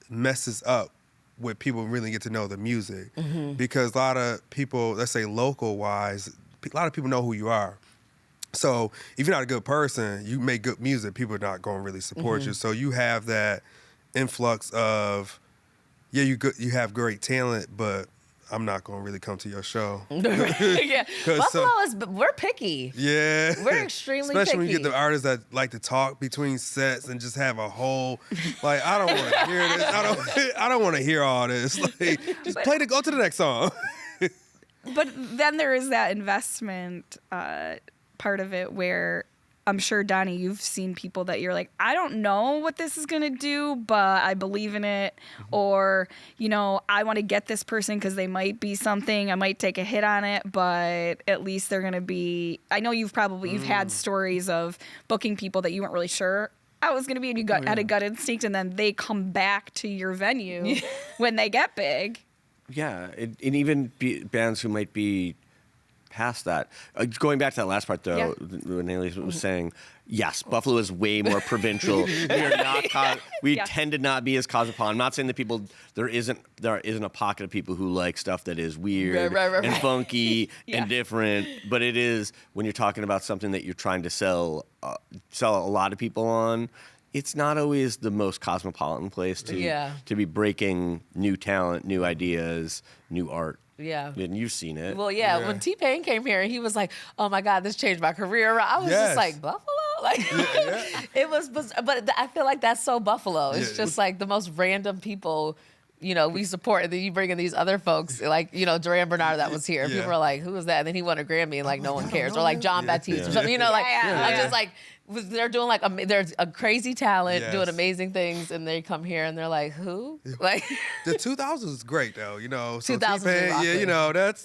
[SPEAKER 6] messes up with people really get to know the music. Because a lot of people, let's say local wise, a lot of people know who you are. So if you're not a good person, you make good music, people are not going to really support you. So you have that influx of, yeah, you have great talent, but I'm not going to really come to your show.
[SPEAKER 3] Yeah, we're picky.
[SPEAKER 6] Yeah.
[SPEAKER 3] We're extremely
[SPEAKER 6] Especially when you
[SPEAKER 3] picky.
[SPEAKER 6] get the artists that like to talk between sets and just have a whole, like, I don't want to hear this. I don't want to hear all this. Like, just go to the next song.
[SPEAKER 2] But then there is that investment part of it where I'm sure, Donnie, you've seen people that you're like, I don't know what this is going to do, but I believe in it. Or, I want to get this person because they might be something. I might take a hit on it, but at least they're going to be. I know you've had stories of booking people that you weren't really sure I was going to be, and you had a gut instinct, and then they come back to your venue when they get big.
[SPEAKER 7] Yeah, and even bands who might be past that. Going back to that last part, though, when Haley was saying, yes, Buffalo is way more provincial. We tend to not be as cosmopolitan. I'm not saying that there isn't a pocket of people who like stuff that is weird and funky and different, but it is, when you're talking about something that you're trying to sell a lot of people on, it's not always the most cosmopolitan place to be breaking new talent, new ideas, new art.
[SPEAKER 3] Yeah.
[SPEAKER 7] And you've seen it.
[SPEAKER 3] Well, when T-Pain came here, he was like, oh my God, this changed my career. I was just like, Buffalo? Like, it was, but I feel like that's so Buffalo. It's just like the most random people, we support. And then you bring in these other folks, like, Duran Bernard that was here. And people are like, who is that? And then he won a Grammy and like, no one cares. Or like John Baptiste or something, I'm just like, they're doing like, there's a crazy talent doing amazing things, and they come here and they're like, who? Like
[SPEAKER 6] the 2000s was great though, So
[SPEAKER 3] 2000s,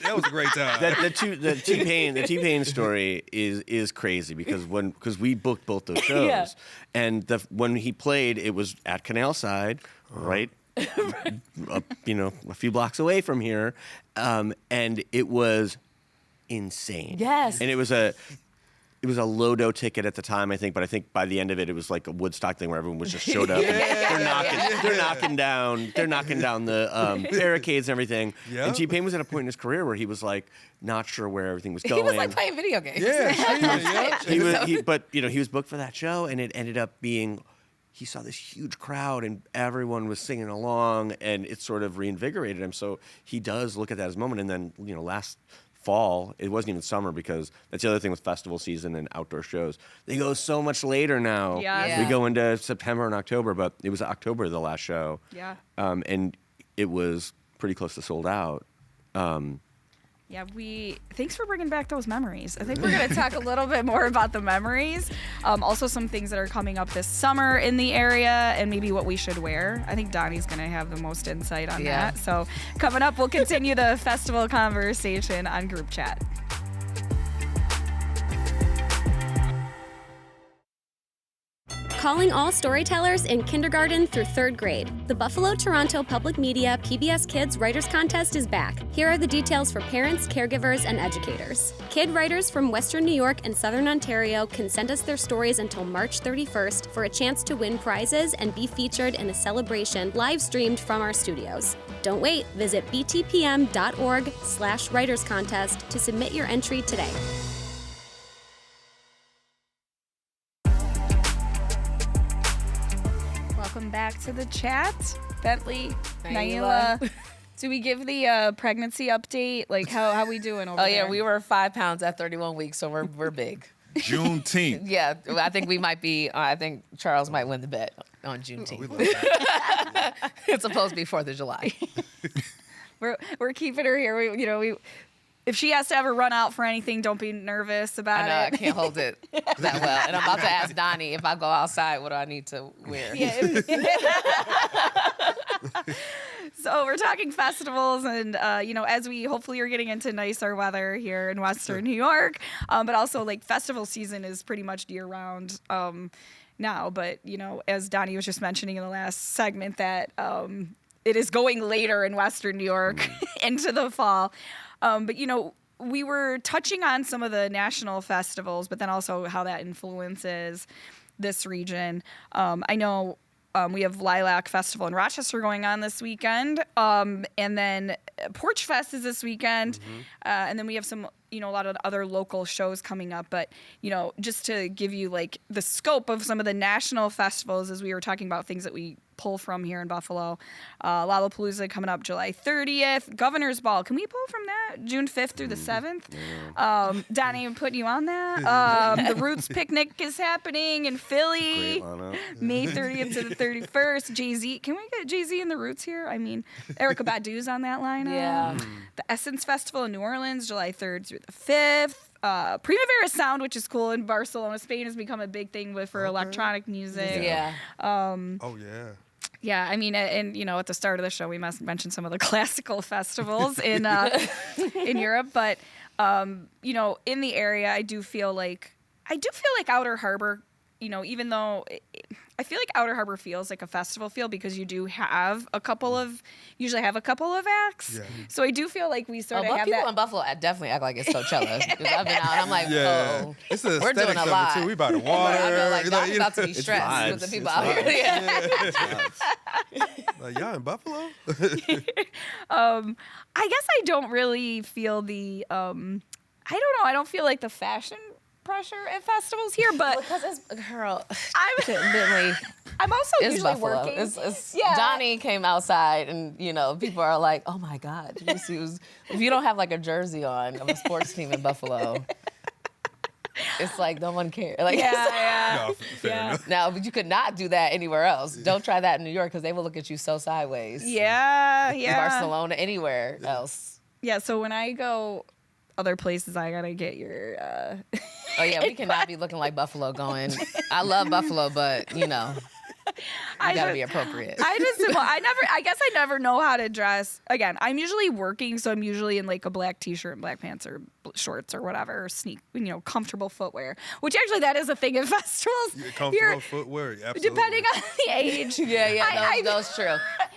[SPEAKER 6] that was a great time.
[SPEAKER 7] The T-Pain story is crazy because we booked both those shows, and when he played, it was at Canal Side, right? A few blocks away from here, and it was insane.
[SPEAKER 3] Yes,
[SPEAKER 7] and it was a low-dough ticket at the time, I think, but I think by the end of it, it was like a Woodstock thing where everyone was just showed up. They're knocking down the barricades and everything. Yep. And T-Pain was at a point in his career where he was like not sure where everything was going.
[SPEAKER 3] He was like playing video games.
[SPEAKER 7] He was booked for that show, and it ended up being, he saw this huge crowd and everyone was singing along, and it sort of reinvigorated him. So he does look at that as a moment. And then, last fall, it wasn't even summer, because that's the other thing with festival season and outdoor shows. They go so much later now.
[SPEAKER 2] Yeah.
[SPEAKER 7] We go into September and October, but it was October the last show.
[SPEAKER 2] Yeah.
[SPEAKER 7] And it was pretty close to sold out.
[SPEAKER 2] Thanks for bringing back those memories. I think we're going to talk a little bit more about the memories. Also some things that are coming up this summer in the area, and maybe what we should wear. I think Donnie's going to have the most insight on that. So coming up, we'll continue the festival conversation on Group Chat.
[SPEAKER 8] Calling all storytellers in kindergarten through 3rd grade. The Buffalo Toronto Public Media PBS Kids Writers Contest is back. Here are the details for parents, caregivers, and educators. Kid writers from Western New York and Southern Ontario can send us their stories until March 31st for a chance to win prizes and be featured in a celebration live streamed from our studios. Don't wait. Visit btpm.org/writerscontest to submit your entry today.
[SPEAKER 2] Welcome back to the chat. Bentley, Naila. Do we give the pregnancy update? Like, how we doing over there?
[SPEAKER 3] Oh, yeah, we were 5 pounds at 31 weeks, so we're big.
[SPEAKER 4] Juneteenth.
[SPEAKER 3] Yeah, I think we might be, I think Charles might win the bet on Juneteenth. It's supposed to be 4th of July.
[SPEAKER 2] We're keeping her here. If she has to ever run out for anything, don't be nervous about it.
[SPEAKER 3] I can't hold it that well. And I'm about to ask Donnie, if I go outside, what do I need to wear?
[SPEAKER 2] So we're talking festivals, and as we hopefully are getting into nicer weather here in Western New York, but also like festival season is pretty much year round now. But as Donnie was just mentioning in the last segment, that it is going later in Western New York into the fall. But we were touching on some of the national festivals, but then also how that influences this region. I know we have Lilac Festival in Rochester going on this weekend, and then Porchfest is this weekend, and then we have some a lot of other local shows coming up, but, just to give you like the scope of some of the national festivals, as we were talking about things that we pull from here in Buffalo, Lollapalooza coming up July 30th, Governor's Ball. Can we pull from that? June 5th through the 7th? Donnie, I'm putting you on that. The Roots Picnic is happening in Philly, May 30th to the 31st. Jay-Z. Can we get Jay-Z and the Roots here? I mean, Erykah Badu's on that lineup.
[SPEAKER 3] Yeah.
[SPEAKER 2] The Essence Festival in New Orleans, July 3rd through the 5th. Primavera Sound, which is cool in Barcelona, Spain, has become a big thing for electronic music.
[SPEAKER 3] Yeah.
[SPEAKER 6] Oh yeah.
[SPEAKER 2] Yeah, I mean, and at the start of the show, we must mention some of the classical festivals in in Europe, but in the area, I do feel like Outer Harbor. Even though I feel like Outer Harbor feels like a festival feel because you do have usually have a couple of acts. Yeah. So I do feel like we sort of have
[SPEAKER 3] people
[SPEAKER 2] that.
[SPEAKER 3] in Buffalo definitely act like it's Coachella. Because I've been out and I'm like,
[SPEAKER 6] it's the
[SPEAKER 3] we're doing a lot.
[SPEAKER 6] Too. We by the water.
[SPEAKER 3] I feel like Doc's about to be stressed with the people out here. Yeah.
[SPEAKER 6] Like, y'all in Buffalo?
[SPEAKER 2] I guess I don't really feel the. I don't know. I don't feel like the fashion pressure at festivals here, but
[SPEAKER 3] because it's girl,
[SPEAKER 2] I'm also usually
[SPEAKER 3] Buffalo.
[SPEAKER 2] working.
[SPEAKER 3] Donnie came outside, and people are like, "Oh my God!" If you don't have like a jersey on of a sports team in Buffalo, it's like no one cares. Like,
[SPEAKER 6] No, fair enough.
[SPEAKER 3] Now, but you could not do that anywhere else. Don't try that in New York because they will look at you so sideways.
[SPEAKER 2] Yeah.
[SPEAKER 3] Barcelona, anywhere else.
[SPEAKER 2] Yeah. So when I go other places, I gotta get your.
[SPEAKER 3] Oh yeah, we cannot be looking like Buffalo going. I love Buffalo, but you gotta be appropriate.
[SPEAKER 2] I guess I never know how to dress. Again, I'm usually working, so I'm usually in like a black t-shirt and black pants or shorts or whatever, comfortable footwear. Which actually that is a thing in festivals.
[SPEAKER 6] Comfortable footwear, absolutely.
[SPEAKER 2] Depending on the age.
[SPEAKER 3] That's true.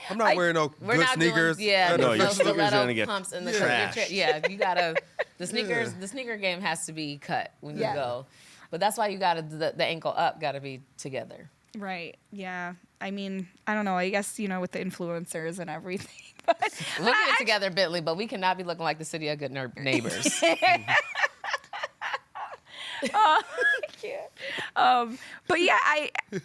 [SPEAKER 6] I'm not wearing no good sneakers.
[SPEAKER 7] No, your sneakers are gonna get
[SPEAKER 3] pumps in the
[SPEAKER 7] trashed.
[SPEAKER 3] you gotta the sneakers. The sneaker game has to be cut when you go, but that's why you gotta the ankle up gotta be together.
[SPEAKER 2] Right. Yeah. I mean, I don't know. I guess with the influencers and everything. But
[SPEAKER 3] we'll get it together, Bentley, but we cannot be looking like the city of good neighbors.
[SPEAKER 2] But yeah,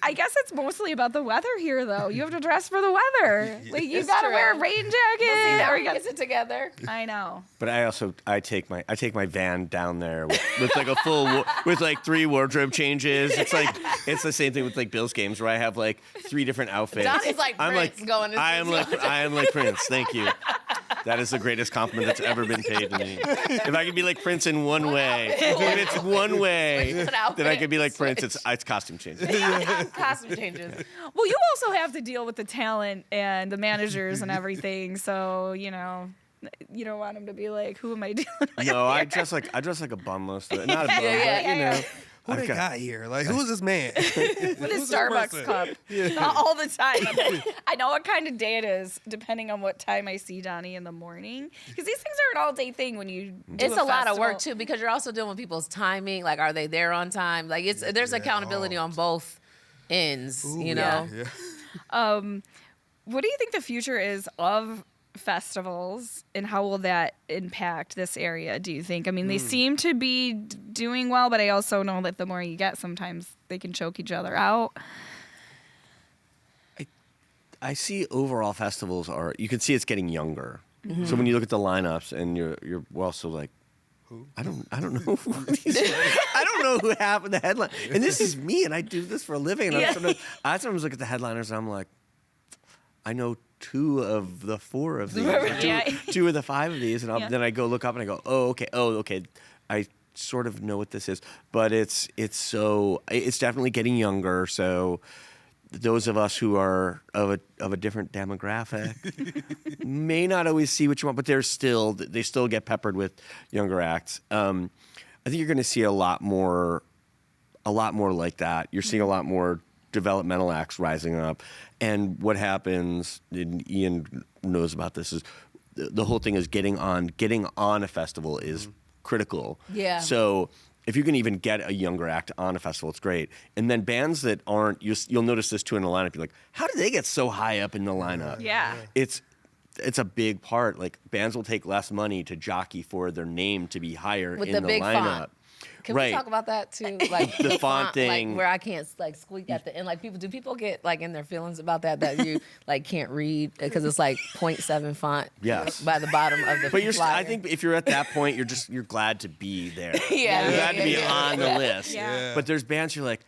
[SPEAKER 2] I guess it's mostly about the weather here, though. You have to dress for the weather. Like you gotta wear a rain jacket.
[SPEAKER 3] Or you get it together.
[SPEAKER 2] I know.
[SPEAKER 7] But I take my van down there with like a full with like 3 wardrobe changes. It's the same thing with like Bills games where I have like 3 different outfits.
[SPEAKER 3] Donnie's like Prince going.
[SPEAKER 7] I am like Prince. Thank you. That is the greatest compliment that's ever been paid to me. If I could be like Prince in one way, if it's one way that I could be like Prince, it's costume changes.
[SPEAKER 3] Costume changes.
[SPEAKER 2] Well, you also have to deal with the talent and the managers and everything, so you don't want them to be like, "Who am I dealing with?"
[SPEAKER 7] No, I dress like a bum most of it. Not a bum, but
[SPEAKER 6] Who they got here? Like, who's this man?
[SPEAKER 2] With his Starbucks cup. Not all the time. I know what kind of day it is, depending on what time I see Donnie in the morning. Because these things are an all-day thing when you do
[SPEAKER 3] It's a lot of work, too, because you're also dealing with people's timing. Like, are they there on time? Like, there's accountability on both ends, you know?
[SPEAKER 6] Yeah.
[SPEAKER 2] What do you think the future is of festivals, and how will that impact this area, do you think? I mean, they seem to be doing well, but I also know that the more you get, sometimes they can choke each other out.
[SPEAKER 7] I see overall festivals you can see it's getting younger. Mm-hmm. So when you look at the lineups and you're also like, who? I don't know who these I don't know who happened the headline. And this is me, and I do this for a living. And I sometimes look at the headliners and I'm like, I know 2 of the 4 of these, or 2 of the 5 of these, and then I go look up and I go, oh okay, I sort of know what this is, but it's definitely getting younger. So those of us who are of a different demographic may not always see what you want, but they still get peppered with younger acts. I think you're going to see a lot more like that. You're seeing a lot more developmental acts rising up. And what happens, and Ian knows about this, is the whole thing is getting on a festival is critical. Yeah. So if you can even get a younger act on a festival, it's great. And then bands that aren't, you'll notice this too in the lineup. You're like, how did they get so high up in the lineup?
[SPEAKER 2] Yeah.
[SPEAKER 7] it's a big part. Like bands will take less money to jockey for their name to be higher
[SPEAKER 3] With
[SPEAKER 7] in
[SPEAKER 3] the
[SPEAKER 7] the
[SPEAKER 3] big
[SPEAKER 7] lineup.
[SPEAKER 3] font. Can we talk about that too? Like
[SPEAKER 7] The font thing.
[SPEAKER 3] like where I can't like squeak at the end. Like do people get like in their feelings about that you like can't read because it's like 0.7 font
[SPEAKER 7] Yes.
[SPEAKER 3] by the bottom of the
[SPEAKER 7] But
[SPEAKER 3] flyer.
[SPEAKER 7] I think if you're at that point, you're glad to be there.
[SPEAKER 3] Yeah,
[SPEAKER 7] You're
[SPEAKER 3] yeah,
[SPEAKER 7] glad to be
[SPEAKER 3] yeah,
[SPEAKER 7] on the list.
[SPEAKER 2] Yeah.
[SPEAKER 7] But there's bands you're like,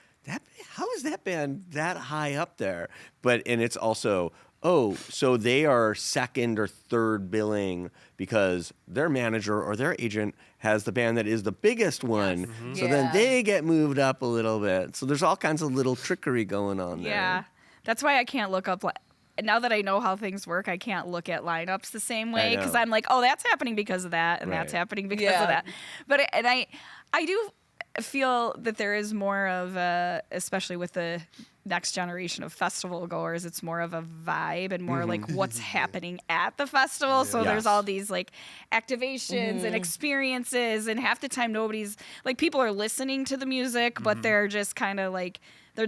[SPEAKER 7] how is that band that high up there? And it's also, so they are second or third billing because their manager or their agent has the band that is the biggest one.
[SPEAKER 3] Yes.
[SPEAKER 7] So
[SPEAKER 3] Yeah.
[SPEAKER 7] then they get moved up a little bit. So there's all kinds of little trickery going on there.
[SPEAKER 2] Yeah. That's why I can't look up. Now that I know how things work, I can't look at lineups the same way because
[SPEAKER 7] know.
[SPEAKER 2] I'm like, oh, that's happening because of that, and that's
[SPEAKER 7] Right.
[SPEAKER 2] happening because
[SPEAKER 3] Yeah.
[SPEAKER 2] of that. But I do feel that there is more of a, especially with the next generation of festival goers, it's more of a vibe and more like what's happening at the festival. So there's
[SPEAKER 7] Yes.
[SPEAKER 2] all these like activations and experiences, and half the time nobody's like, people are listening to the music, but they're just kind of like, they're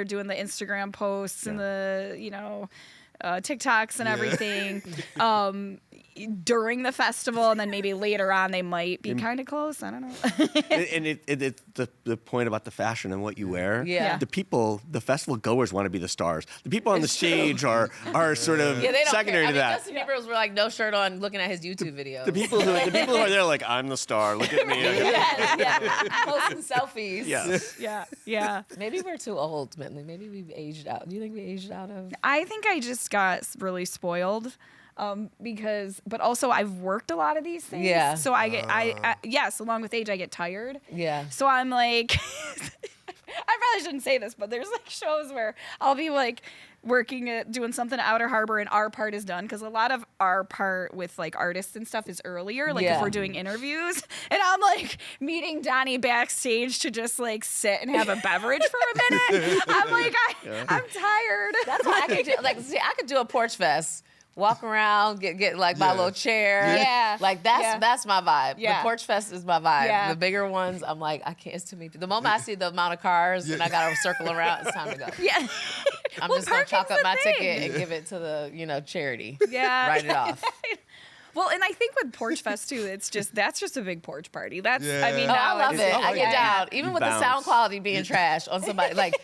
[SPEAKER 2] doing the Instagram posts and the, TikToks and everything during the festival, and then maybe later on they might be kind of close. I don't know.
[SPEAKER 7] And the point about the fashion and what you wear.
[SPEAKER 3] Yeah.
[SPEAKER 7] The festival goers want to be the stars. The people on the stage are sort of
[SPEAKER 3] Yeah, they don't
[SPEAKER 7] secondary
[SPEAKER 3] care.
[SPEAKER 7] to that.
[SPEAKER 3] Justin Bieber was like no shirt on, looking at his YouTube videos.
[SPEAKER 7] The people who are there like, I'm the star. Look at me.
[SPEAKER 3] yeah, posting selfies.
[SPEAKER 7] Yes.
[SPEAKER 2] Yeah.
[SPEAKER 3] Maybe we're too old, Bentley. Maybe we've aged out. Do you think we aged out of?
[SPEAKER 2] I think I just got really spoiled. But also I've worked a lot of these things.
[SPEAKER 3] Yeah.
[SPEAKER 2] So yes, along with age, I get tired.
[SPEAKER 3] Yeah.
[SPEAKER 2] So I'm like, I probably shouldn't say this, but there's like shows where I'll be like working at doing something at Outer Harbor and our part is done, because a lot of our part with like artists and stuff is earlier, like if we're doing interviews, and I'm like meeting Donnie backstage to just like sit and have a beverage for a minute. I'm like, I'm tired.
[SPEAKER 3] That's what I could do. Like, see, I could do a Porchfest. Walk around, get like my little chair.
[SPEAKER 2] Yeah.
[SPEAKER 3] Like that's my vibe.
[SPEAKER 2] Yeah.
[SPEAKER 3] The Porchfest is my vibe.
[SPEAKER 2] Yeah.
[SPEAKER 3] The bigger ones, I'm like, I can't. It's too many. The moment I see the amount of cars and I gotta circle around, it's time to go.
[SPEAKER 2] Yeah.
[SPEAKER 3] I'm
[SPEAKER 2] Well,
[SPEAKER 3] just gonna chalk up
[SPEAKER 2] parking's
[SPEAKER 3] my
[SPEAKER 2] the
[SPEAKER 3] ticket
[SPEAKER 2] thing.
[SPEAKER 3] and give it to the charity.
[SPEAKER 2] Yeah.
[SPEAKER 3] Write it off.
[SPEAKER 2] Well, and I think with Porchfest too, that's just a big porch party. That's I
[SPEAKER 6] Yeah.
[SPEAKER 2] mean,
[SPEAKER 3] Oh,
[SPEAKER 2] now
[SPEAKER 3] I love
[SPEAKER 2] it's-
[SPEAKER 3] it. I get down, even with the
[SPEAKER 7] Bounce.
[SPEAKER 3] sound quality being trash on somebody. Like,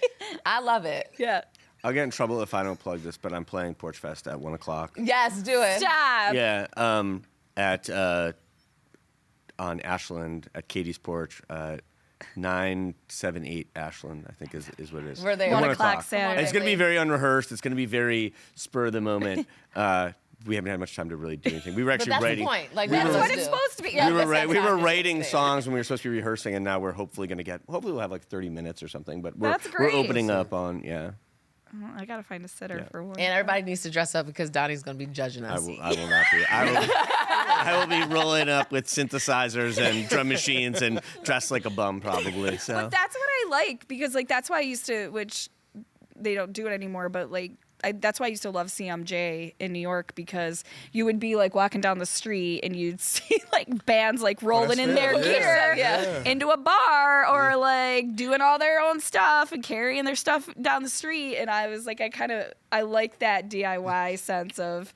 [SPEAKER 3] I love it.
[SPEAKER 2] Yeah.
[SPEAKER 7] I'll get in trouble if I don't plug this, but I'm playing Porchfest at 1:00.
[SPEAKER 3] Yes, do it.
[SPEAKER 2] Stop.
[SPEAKER 7] Yeah, at on Ashland at Katie's Porch, 978 Ashland, I think is what it is.
[SPEAKER 3] We're there.
[SPEAKER 7] At
[SPEAKER 2] 1
[SPEAKER 7] 1:00.
[SPEAKER 2] o'clock Saturday.
[SPEAKER 7] It's going to be very unrehearsed. It's going to be very spur of the moment. We haven't had much time to really do anything. We were
[SPEAKER 3] But
[SPEAKER 7] actually
[SPEAKER 3] that's
[SPEAKER 7] writing.
[SPEAKER 3] the point. Like,
[SPEAKER 7] we
[SPEAKER 3] that's
[SPEAKER 7] were-
[SPEAKER 3] what
[SPEAKER 2] What it's
[SPEAKER 3] do.
[SPEAKER 2] supposed to be.
[SPEAKER 3] Yeah,
[SPEAKER 2] Yeah.
[SPEAKER 7] we were
[SPEAKER 3] time
[SPEAKER 7] writing
[SPEAKER 3] is
[SPEAKER 7] songs when we were supposed to be rehearsing, and now we're hopefully going to hopefully we'll have like 30 minutes or something. But we're
[SPEAKER 2] That's
[SPEAKER 7] we're
[SPEAKER 2] great.
[SPEAKER 7] opening up on
[SPEAKER 2] I gotta find a sitter for one.
[SPEAKER 3] And everybody needs to dress up because Donnie's gonna be judging
[SPEAKER 7] I
[SPEAKER 3] us.
[SPEAKER 7] will not be. I will be rolling up with synthesizers and drum machines and dressed like a bum probably. So
[SPEAKER 2] But that's what I like, because like that's why I used to, which they don't do it anymore, but like that's why I used to love CMJ in New York, because you would be like walking down the street and you'd see like bands like rolling in their gear into a bar or like doing all their own stuff and carrying their stuff down the street. And I was like, I like that DIY sense of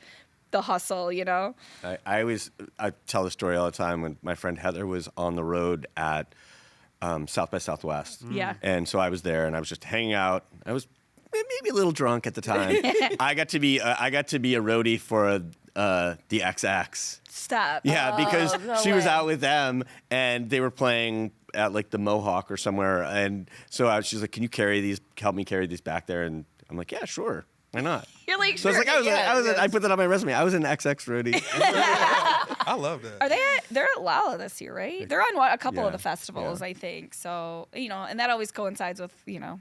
[SPEAKER 2] the hustle, you know?
[SPEAKER 7] I tell the story all the time when my friend Heather was on the road at South by Southwest.
[SPEAKER 2] Yeah.
[SPEAKER 7] And so I was there and I was just hanging out. I was maybe a little drunk at the time. I got to be a roadie for the XX.
[SPEAKER 2] Stop.
[SPEAKER 7] Yeah, because
[SPEAKER 3] no
[SPEAKER 7] she was
[SPEAKER 3] way.
[SPEAKER 7] out with them and they were playing at like the Mohawk or somewhere. And so she's like, "Can you help me carry these back there?" And I'm like, "Yeah, sure. Why not?"
[SPEAKER 2] You're like,
[SPEAKER 7] So
[SPEAKER 2] sure.
[SPEAKER 7] I was like, I put that on my resume. I was an XX roadie.
[SPEAKER 6] I love that.
[SPEAKER 2] Are they're at Lala this year, right? They're on a couple of the
[SPEAKER 7] Yeah,
[SPEAKER 2] festivals, I think. So, and that always coincides with, a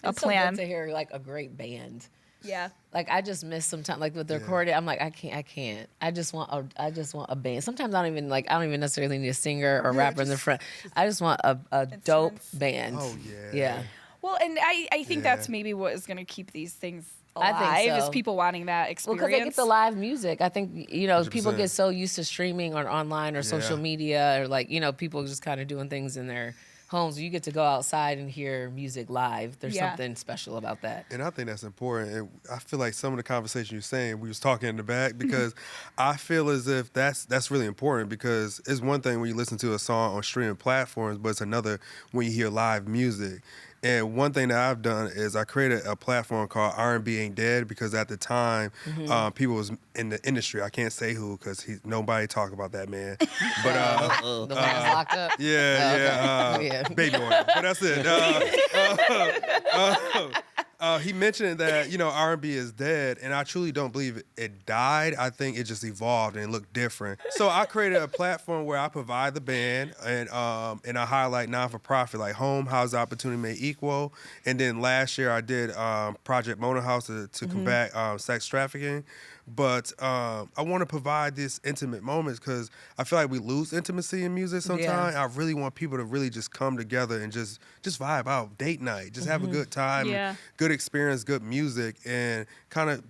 [SPEAKER 3] It's so
[SPEAKER 2] plan.
[SPEAKER 3] good to hear like a great band.
[SPEAKER 2] Yeah.
[SPEAKER 3] Like I just miss sometimes like with the recording. I'm like I can't. I just want a band. Sometimes I don't even necessarily need a singer or rapper in the front. I just want a dope band.
[SPEAKER 6] Oh, yeah.
[SPEAKER 3] Yeah.
[SPEAKER 2] Well, and I think that's maybe what is going to keep these things
[SPEAKER 3] I
[SPEAKER 2] alive,
[SPEAKER 3] think so.
[SPEAKER 2] is people wanting that
[SPEAKER 3] Well,
[SPEAKER 2] experience.
[SPEAKER 3] because they get the live music. I think, people
[SPEAKER 6] 100%.
[SPEAKER 3] get so used to streaming or online or social media or like, people just kind of doing things in their homes, you get to go outside and hear music live. There's something special about that.
[SPEAKER 6] And I think that's important. And I feel like some of the conversation you're saying, we was talking in the back, because I feel as if that's really important, because it's one thing when you listen to a song on streaming platforms, but it's another when you hear live music. And one thing that I've done is I created a platform called R&B Ain't Dead, because at the time, people was in the industry. I can't say who, because nobody talk about that man. But
[SPEAKER 3] The one that's locked up?
[SPEAKER 6] yeah, baby oil. But that's it. He mentioned that, R&B is dead, and I truly don't believe it died. I think it just evolved and it looked different. So I created a platform where I provide the band, and I highlight non-for-profit like home, housing opportunity made equal. And then last year I did Project Mona House to combat sex trafficking. But I want to provide these intimate moments, because I feel like we lose intimacy in music sometimes. I really want people to really just come together and just vibe out, date night, just have a good time, good experience, good music, and kind of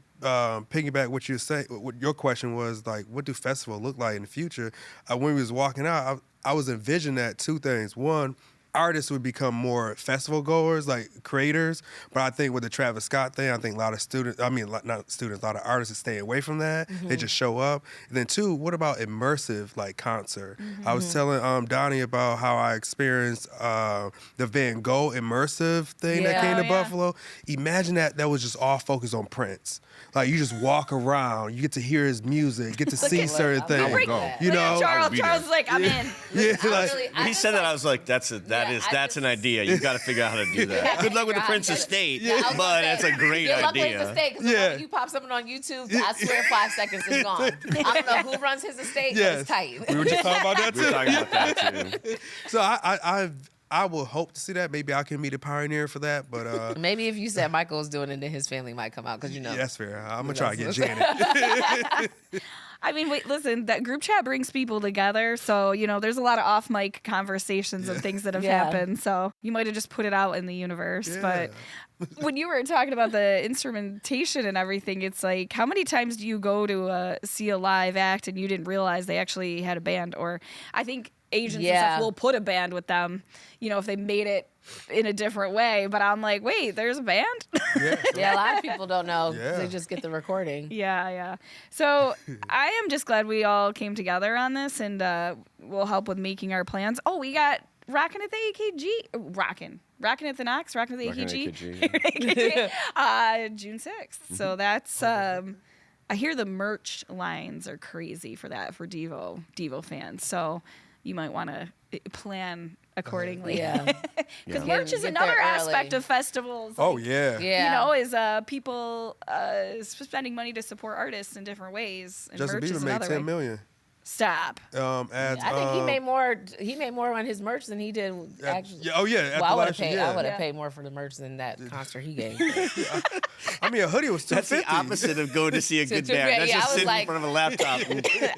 [SPEAKER 6] piggyback what you say. What your question was, like, what do festivals look like in the future? When we was walking out, I was envisioning that two things. One, artists would become more festival goers, like creators. But I think with the Travis Scott thing, I think a lot of students, a lot of artists are staying away from that. They just show up. And then two, what about immersive, like concert? I was telling Donnie about how I experienced the Van Gogh immersive thing that came to Buffalo. Imagine that was just all focused on Prince. Like, you just walk around, you get to hear his music, get to see certain things. You know,
[SPEAKER 2] Charles is like, I'm in.
[SPEAKER 7] He said that, I was like, that's an idea. You've got to figure out how to do that. Good luck with the Prince estate, but that's a great idea.
[SPEAKER 3] Good luck with his estate, because you pop something on YouTube, I swear 5 seconds is gone. I don't know who runs his estate, but it's tight.
[SPEAKER 6] We were just talking about that too.
[SPEAKER 7] We were talking about that too.
[SPEAKER 6] So I will hope to see that. Maybe I can be the pioneer for that, but
[SPEAKER 3] maybe if you said Michael's doing it, then his family might come out, because
[SPEAKER 6] Yeah, that's fair. I'm gonna try to get Janet.
[SPEAKER 2] I mean, wait, listen, that group chat brings people together. So, there's a lot of off mic conversations and things that have happened. So you might have just put it out in the universe. But when you were talking about the instrumentation and everything, it's like, how many times do you go to see a live act and you didn't realize they actually had a band? Or I think agents and stuff will put a band with them, if they made it in a different way. But I'm like, wait, there's a band?
[SPEAKER 3] Yeah, a lot of people don't know. They just get the recording.
[SPEAKER 2] Yeah. So I am just glad we all came together on this, and we'll help with making our plans. Oh, we got Rockin' at the AKG. Rockin' at the Knox, Rockin' at the AKG. June 6th. So that's... I hear the merch lines are crazy for that, for Devo fans. So you might want to plan accordingly. Because merch is another aspect of festivals.
[SPEAKER 6] Oh, yeah.
[SPEAKER 2] Is people spending money to support artists in different ways. And
[SPEAKER 6] Justin
[SPEAKER 2] merch
[SPEAKER 6] Bieber
[SPEAKER 2] is
[SPEAKER 6] made $10 million.
[SPEAKER 2] Stop.
[SPEAKER 3] I think he made more on his merch than he did actually.
[SPEAKER 6] I would have
[SPEAKER 3] paid more for the merch than that concert he gave.
[SPEAKER 6] I mean, a hoodie was $250.
[SPEAKER 7] That's the opposite of going to see a good band. That's just sitting in front of a laptop.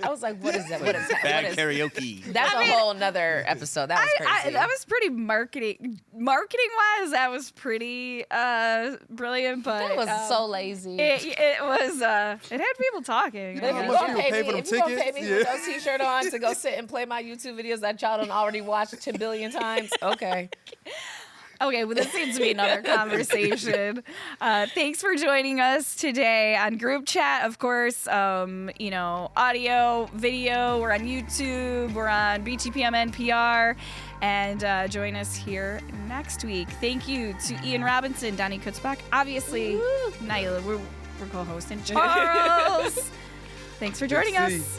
[SPEAKER 3] I was like, what is that? What is that?
[SPEAKER 7] Bad karaoke.
[SPEAKER 3] That's a whole nother episode. That was crazy.
[SPEAKER 2] That was pretty marketing wise. That was pretty brilliant, but
[SPEAKER 3] that was so lazy.
[SPEAKER 2] It was. It had people talking.
[SPEAKER 3] If you're gonna pay me with those T-shirt on to go sit and play my YouTube videos that y'all done already watched 10 billion times, okay.
[SPEAKER 2] Okay, well, this seems to be another conversation. Thanks for joining us today on Group Chat. Of course, audio, video. We're on YouTube. We're on BTPM NPR. And join us here next week. Thank you to Ian Robinson, Donnie Kutzbach, obviously, Nyla. We're co-hosting. Charles, thanks for joining us.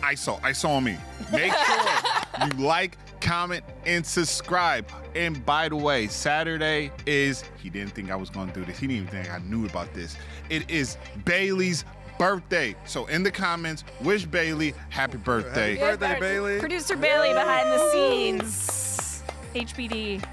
[SPEAKER 4] I saw me. Make sure you like, comment, and subscribe. And by the way, Saturday is, he didn't think I was going to do this. He didn't even think I knew about this. It is Bailey's birthday. So in the comments, wish Bailey happy birthday.
[SPEAKER 6] Happy birthday, Bailey.
[SPEAKER 2] Producer Bailey behind the scenes. HBD.